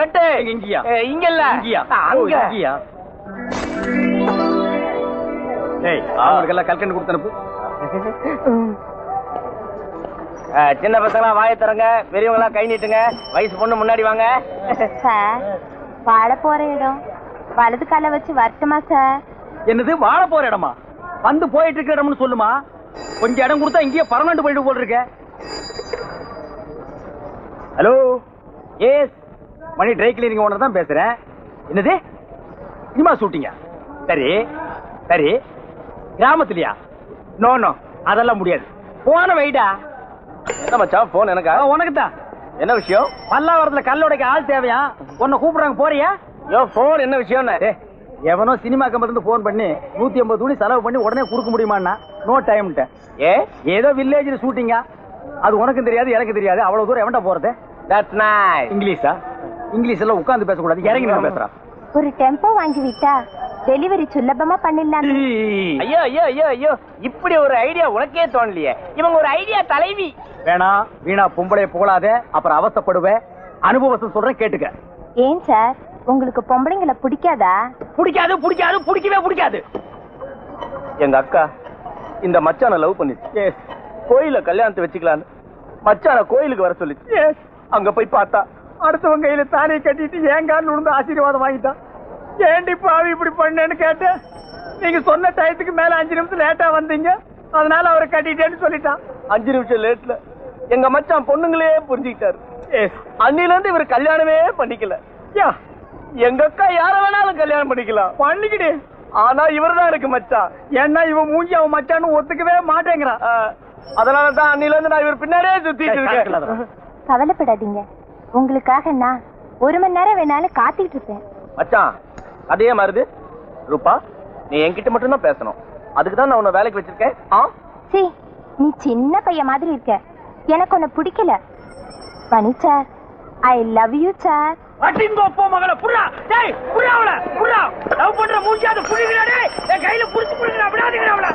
வெட்டு. இங்கயா? இங்க இல்ல இங்கயா? இங்கயா? டேய் அவங்களுக்கு எல்லாம் கல்கண்டு கொடுத்து அனுப்பு. சின்ன பசங்களா வாயை தரங்க, பெரியவங்களா கை நீட்டுங்க. வயசு பொண்ணு முன்னாடி வாங்க. சார் வாழ போற இடம் வலது கால வச்சு வரட்டுமா சார்? என்னது வாழ போற இடமா? வந்து போயிட்டு இருக்கிற இடம்னு சொல்லுமா. கொஞ்சம் இடம் கொடுத்தா இங்கேயே பர்மனன்ட் போயிட்டு போல் இருக்க. ஹலோ எஸ் மணி ட்ரை கிளீனிங் ஓனர் தான் பேசுறேன். என்னது சினிமா ஷூட்டிங்கா? சரி சரி. கிராமத்துலயா? நோ நோ அதெல்லாம் முடியாது. போன வைடா. என்ன மச்சான் போன் எனக்கா? உனக்கு தான். என்ன விஷயம்? பல்லாவரத்துல கல்லோடைக்கு ஆள் தேவையா? உன்னை கூப்பிடுறாங்க போறியா? போன் என்ன விஷயம்? எவனோ சினிமா கம்பெனில போன் பண்ணி 150 துணி செலவு பண்ணி உடனே கொடுக்க முடியுமான்னா நோ டைம். ஏதோ வில்லேஜ்ல ஷூட்டிங்கா? அது உனக்கும் தெரியாது எனக்கு தெரியாது. அவ்வளவு தூரம் எவன்டா போறது? That's nice. இங்கிலீஷா? இங்கிலீஷ் எல்லாம் உட்கார்ந்து பேசக்கூடாது. இறங்கி நான் பேசுறேன். ஒரு டெம்போ வாங்கி விட்டா டெலிவரி சுலபமா பண்ணிடலாம். ஐயோ ஐயோ ஐயோ ஐயோ, இப்படி ஒரு ஐடியா உனக்கே தோணலையே. இவங்க ஒரு ஐடியா தலைவி. வேணா வீணா பொம்பளைய போலாத, அப்புறம் அவசப்படுவேன். அனுபவத்தை சொல்றேன் கேட்டுக்க. ஏன் சார், உங்களுக்கு பொம்பளைங்களை பிடிக்காதா? பிடிக்காது பிடிக்காது பிடிக்கவே பிடிக்காது. எங்க அக்கா இந்த மச்சான லவ் பண்ணிச்சு. கோயில கல்யாணத்தை வச்சுக்கலான்னு மச்சான கோயிலுக்கு வர சொல்லிச்சு. அங்க போய் பார்த்தா அடுத்தவங்க கையில தானே கட்டிட்டு ஏங்கான்னு விழுந்து ஆசீர்வாதம் வாங்கிட்டான். ஏண்டி பாவி இப்படி பண்ணேன்னு கேட்டேன். நீங்க சொன்ன டயத்துக்கு மேல 5 நிமிஷம் லேட்டா வந்தீங்க, அதனால அவரை கட்டிட்டேன்னு சொல்லிட்டான். 5 நிமிஷம் லேட்ல எங்க மச்சான் பொண்ணுங்களே புரிஞ்சுக்கிட்டாரு. அன்னில இருந்து இவர் கல்யாணமே பண்ணிக்கல. எங்க அக்கா யார வேணாலும் கல்யாணம் பண்ணிக்கலாம், பண்ணிக்கிடு. ஆனா இவர்தான் இருக்கு மச்சான். ஏன்னா இவன் மூஞ்சி அவன் மச்சான்னு ஒத்துக்கவே மாட்டேங்கிறான். அதனாலதான் அன்னில இருந்து நான் இவர் பின்னாடியே சுத்திட்டு இருக்கேன். கவலைப்படாதீங்க, உங்களுக்காக நான் 1 மணி நேரம் வேணாலும் காத்துக்கிட்டு இருப்பேன். மச்சான் அதே மாதிரி ரூபா, நீ என்கிட்ட மட்டும் தான் பேசணும். அதுக்கு தான் நான் உன்னை வேலைக்கு வச்சிருக்கேன். சீ, நீ சின்ன பையன் மாதிரி இருக்க, எனக்கு உன்னை பிடிக்கல. பனி sir, I love you sir. அடிங்கோ போ மகள, புறா. டேய் புறா, அவள புறா. லவ் பண்ற மூஞ்சி அது புடிங்கடா. டேய் என் கையில புடிச்சு புடிங்கடா, விடாதீங்கடா அவள.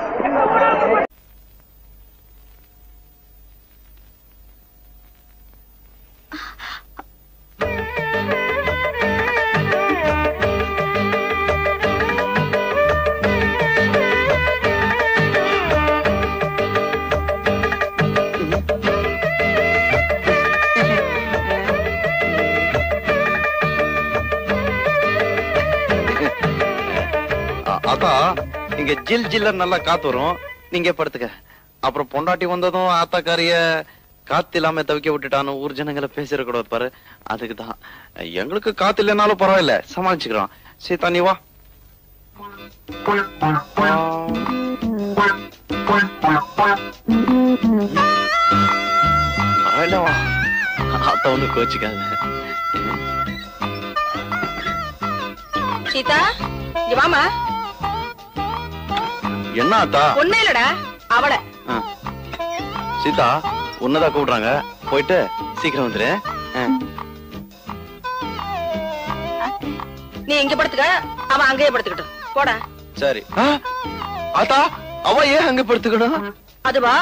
ஆத்தா, இங்க ஜில் ஜில்ல நல்லா காத்து வரும், நீங்க படுத்துக்க. அப்புறம் பொண்டாட்டி வந்ததும் ஆத்தாக்காரிய காத்து இல்லாம தவிக்க விட்டுட்டான்னு ஊர் ஜனங்களை பேசிடக்கூடாது பாரு. அதுக்குதான். எங்களுக்கு காத்து இல்லைனாலும் பரவாயில்ல, சமாளிச்சுக்கிறோம். சீதா நீ வா. பரவாயில்ல வா, ஆத்தா வந்து கோச்சிக்காது. சீதா இங்க வாமா. என்ன ஆத்தா? ஒண்ணே இல்லடா, அவள. சீதா உன்னதான் கூப்பிடுறாங்க, போயிட்டு சீக்கிரம் வந்துரு. நீ இங்க படுத்துக்க, அவன் அங்கேயே படுத்துக்கிட்டு போடா. சரி. ஆத்தா அவ ஏன் அங்க படுத்துக்கணும்? அதுவா,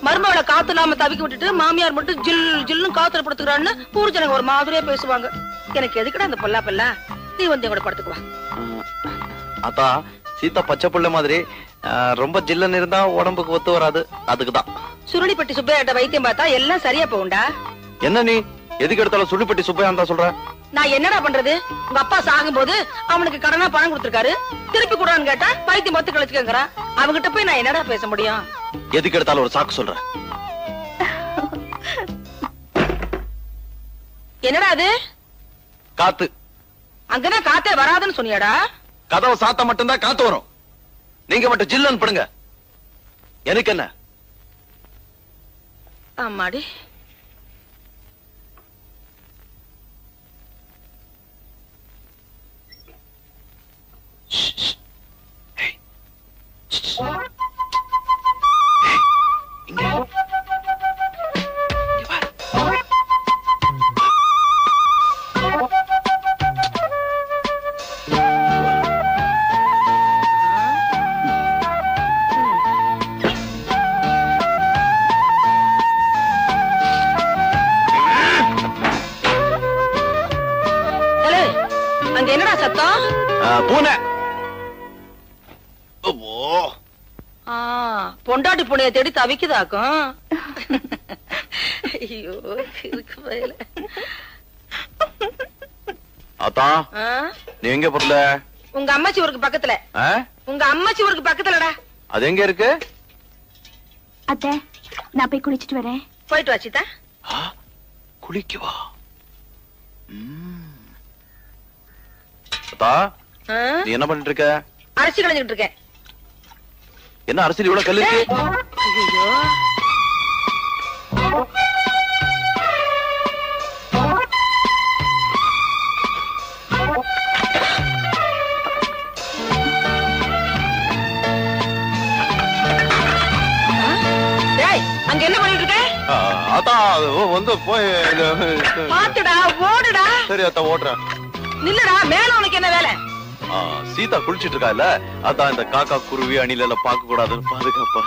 மருமகளை காத்து இல்லாம தவிக்க விட்டுட்டு மாமியார் மட்டும் ஜில் ஜில்னு காத்துல படுத்துக்கிறான்னு ஊர் ஜனங்க ஒரு மாதிரியா பேசுவாங்க. எனக்கு எதுக்குடா அந்த பொல்லா பல்லா? நீ வந்து கூட படுத்துக்குவா. ஆத்தா, சீதா பச்சை புள்ள மாதிரி ரொம்ப ஜில்லன்னு இருந்தா உடம்புக்கு ஒத்து வராது, அதுக்குதான். சுருளிப்பட்டி சுப்பையாட்ட வைத்தியம் பார்த்தா எல்லாம் சரியா போகும்டா. என்ன நீ எதுக்கு எடுத்தாலும் சுருளிப்பட்டி சுப்பையா தான் சொல்ற? நான் என்னடா பண்றது? உங்க அப்பா சாகும் போது அவனுக்கு கடனா பணம் கொடுத்திருக்காரு, திருப்பி கூடான்னு கேட்டா வைத்தியம் பார்த்து கழிச்சுக்கங்கிறான். அவங்கிட்ட போய் நான் என்னடா பேச முடியும்? எதுக்கு எடுத்தாலும் ஒரு சாக்கு சொல்ற. என்னடா அது? காத்து. அங்கதான் காத்தே வராதுன்னு சொன்னியாடா? கதவை சாத்த மட்டும்தான் காத்து வரும், நீங்க மட்டும் ஜில்லன்னு படுங்க. எனக்கு என்ன? ஆமாடி. அங்க என்னடா சத்தம்? பூனை. பொண்டாட்டி பூனைய தேடி தவிக்குதாக்கும். ஐயோ ஆத்தா, நீ எங்க போறல? உங்க அம்மாச்சி ஊருக்கு பக்கத்துல. உங்க அம்மாச்சி ஊருக்கு பக்கத்துலடா. அது எங்க இருக்கு? அத்தை, நான் போய் குளிச்சிட்டு வரேன். போயிட்டு வா சீதா. குளிக்கவா? அத்தா, நீ என்ன பண்ணிட்டு இருக்க? அரிசி களைஞ்சிட்டு இருக்கேன். என்ன அரசியல் இவ்வளவு கல்லு இருக்கு? ஐயோ, டேய் அங்க என்ன பண்ணிட்டு இருக்க? அத்தா வந்து போய் பாத்துடா, ஓடுடா. சரி அத்தா, ஓடுறேன். நில்லுடா, மேல உனக்கு என்ன வேலை? சீதா குளிச்சிட்டு இருக்கா இல்ல, அதான் இந்த காக்கா குருவி அணில எல்லாம் பார்க்க கூடாதுன்னு பாதுகாப்பா.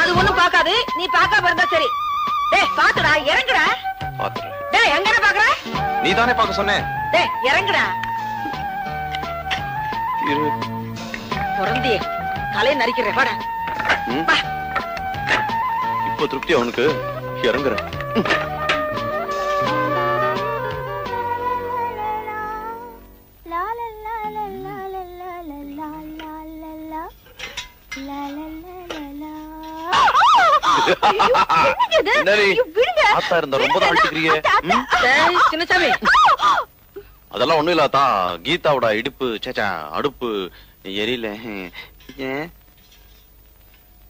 அது ஒண்ணும் பாக்காது, நீ பாக்காம இருந்தா சரி. டேய் பாத்துடா, இறங்குடா. பாத்துறேன். டேய் எங்கடா பாக்குற? நீ தானே பார்க்க சொன்ன. டேய் இறங்குடா. இரு. பொறந்தியே தலையை நரிக்கிறேன், வாடா. இப்போ திருப்தி அவனுக்கு, இறங்குறேன். அதெல்லாம் ஒண்ணும் இல்லாதா, கீதாவோட இடுப்பு சேச்சா அடுப்பு எரியல.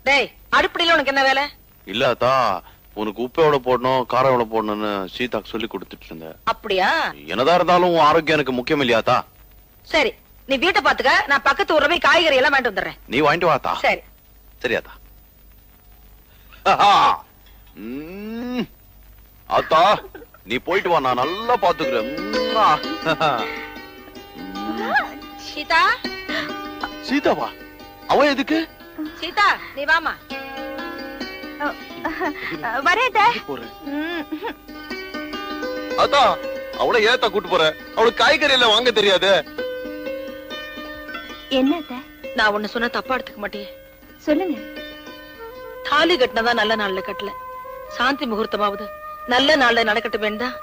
டேய் அடுப்படியில உனக்கு என்ன வேலை? இல்லாதா, உனக்கு உப்பு எவ்வளவு போடணும் காரம் எவ்வளவு போடணும்னு சீதாக்கு சொல்லி கொடுத்துட்டு இருந்தேன். அப்படியா? என்னதான் இருந்தாலும் ஆரோக்கியம் எனக்கு முக்கியம் இல்லையாத்தா. சரி நீ வீட்டை பாத்துக்க, நான் பக்கத்து ஊர்ல போய் காய்கறி எல்லாம் வாங்கிட்டு வந்துடுறேன். நீ வாங்கிட்டு வாத்தா. சரி சரியாத்தா. அத்தா நீ போயிட்டு வா, நான் நல்லா பாத்துக்கிறேன். சீதா. சீதாவா? அவ எதுக்கு? சீதா நீ வாமா. வரேதே. அத்தா அவளை ஏத்தா கூட்டு போற? அவளுக்கு காய்கறி எல்லாம் வாங்க தெரியாது. என்னத்த? நான் ஒண்ணு சொன்ன தப்பா எடுத்துக்க மாட்டேன். சொல்லுங்க. தாலி கட்டினதா நல்ல நாள்ல கட்டல, சாந்தி முகூர்த்தமாவது நல்ல நாள்ல நடக்கட்டு வேண்டாம்.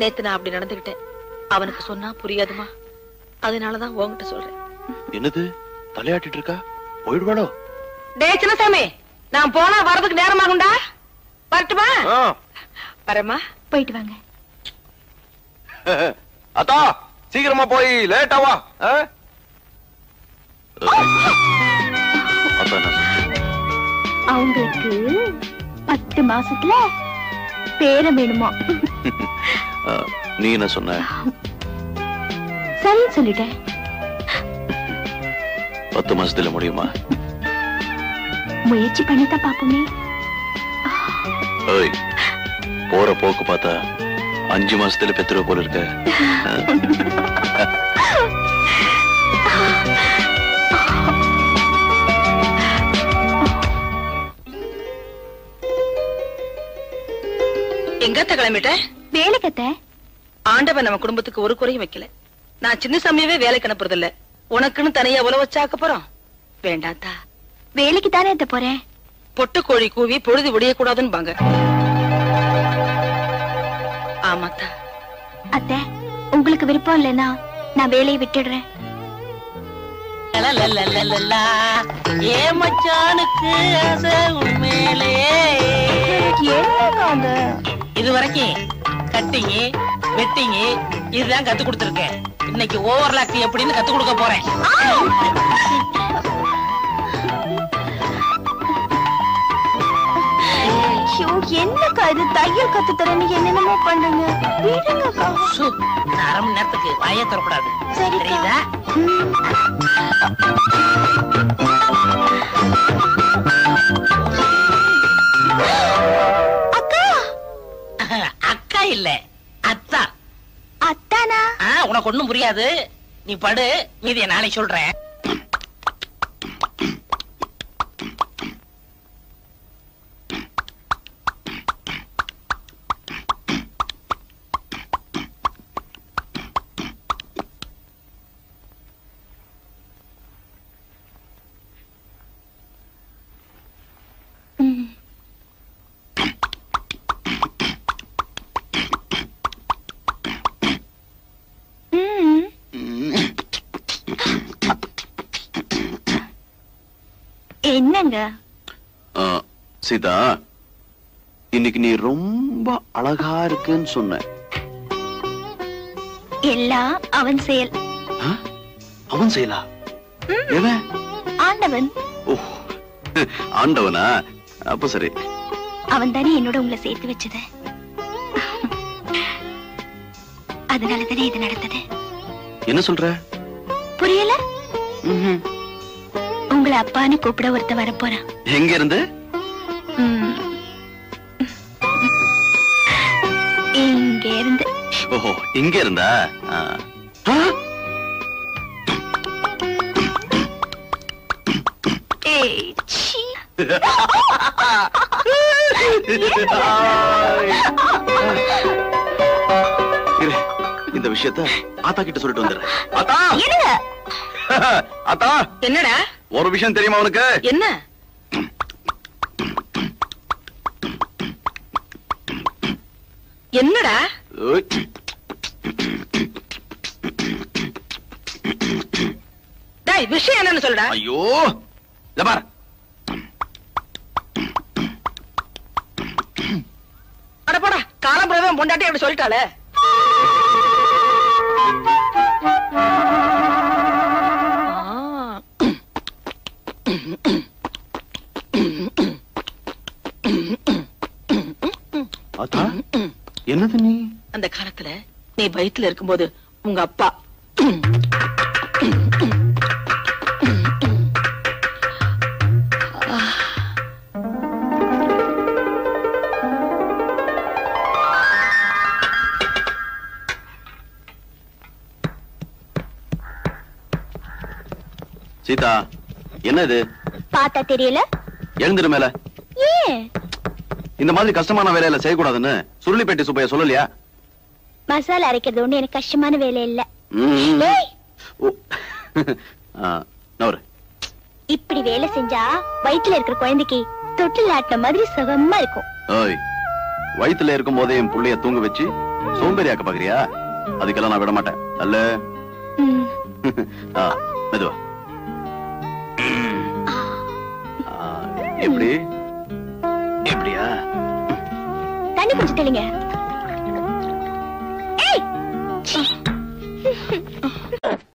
நேத்து நான் அப்படி நடந்துகிட்டேன். அவனுக்கு சொன்னா புரியாதுமா, அதனாலதான் உன்கிட்ட சொல்றேன். என்னது தலையாட்டிட்டு இருக்கா? போயிடுவாளோ? டே சின்னசாமி, நான் போனா வரதுக்கு நேரமாகும்டா. வரட்டுமா? வரமா. போயிட்டு வாங்க. அத்தா சீக்கிரமா போய் லேட்டாவா. அவங்களுக்கு 10 மாசத்துல பேரம் வேணுமா? நீ என்ன சொன்ன? சரி சொல்லிட்டேன். 10 மாசத்துல முடியுமா? முயற்சி பண்ணிதான் பாப்போமே. போற போக்கு பார்த்தா 5 மாசத்துல பெத்துற போல இருக்க. எங்கத்த கிளம்பிட்ட? வேலைக்கத்த. ஆண்டவன் நம்ம குடும்பத்துக்கு ஒரு குறையும் வைக்கல. நான் சின்ன சமயவே வேலைக்கு அனுப்புறது இல்ல. உனக்குன்னு தனியா உழவு வச்சாக்க போறோம். வேண்டாத்தா. வேலைக்கு தானே எத்த போறேன். பொட்டு கோழி கூவி பொழுது விடிய கூடாதுன்னு பாங்க. ஆமாத்தா. அத்தை உங்களுக்கு விருப்பம் இல்லைன்னா நான் வேலையை விட்டுடுறேன். ஏ மச்சானுக்கு ஆசை உண்மையிலே. என்னங்க இது வரைக்கும் கட்டிங்க வெட்டிங்க இதுதான் கத்து கொடுத்துருக்கேன். இன்னைக்கு ஓவர்லாக் எப்படின்னு கத்து கொடுக்க போறேன். என்னக்கா இது தையல் கத்து தரேன்னு என்னென்னமோ பண்ணுங்க. விடுங்கக்கா. 1/2 மணி நேரத்துக்கு வாயே தரக்கூடாது. சரிதா? அக்கா. அக்கா இல்ல அத்தா. அத்தானா? உனக்கு ஒண்ணும் புரியாது. நீ படு, மீதிய நாளை சொல்றேன். என்னங்க சீதா, இன்னைக்கு நீ ரொம்ப அழகா இருக்குன்னு சொன்ன. எல்லாம் அவன் செயல். அவன் செயலா? ஆண்டவன். ஆண்டவனா? அப்ப சரி. அவன் தானே என்னோட உங்களை சேர்த்து வச்சது. அதனால தானே இது நடந்தது. என்ன சொல்ற? புரியல? உங்களை அப்பான்னு கூப்பிட ஒருத்த வரப்போறான். எங்க இருந்து? இங்க இருந்து. ஓஹோ இங்க இருந்தா இந்த விஷயத்த ஆத்தா கிட்ட சொல்லிட்டு வந்துடுறேன். ஆத்தா ஆத்தா என்னடா ஒரு விஷயம் தெரியுமா உனக்கு? என்ன? என்னடா டேய் விஷயம் என்னன்னு சொல்லுடா. ஐயோ பார் அட போடா காலம்புறவே பொண்டாட்டி அப்படி சொல்லிட்டாளே. ஆத்தா என்னது நீ? அந்த காலத்துல நீ வயித்துல இருக்கும்போது உங்க அப்பா சீதா என்ன இது? பார்த்தா தெரியல. எழுந்துரு மேல. ஏன் இந்த மாதிரி கஷ்டமான வேலையில செய்யக்கூடாதுன்னு சுருளிப்பேட்டை சுப்பைய சொல்லலையா? மசாலா அரைக்கிறது ஒண்ணு எனக்கு கஷ்டமான வேலை இல்ல. இப்படி வேலை செஞ்சா வயிற்றுல இருக்கிற குழந்தைக்கு தொட்டில் ஆட்டின மாதிரி சுகமா இருக்கும். வயிற்றுல இருக்கும் போதே என் புள்ளைய தூங்க வச்சு சோம்பேறி ஆக்க பாக்குறியா? அதுக்கெல்லாம் நான் விட மாட்டேன். அல்ல மெதுவா. எப்படி எப்படியா? தண்ணி கொஞ்சம் தெளிங்க.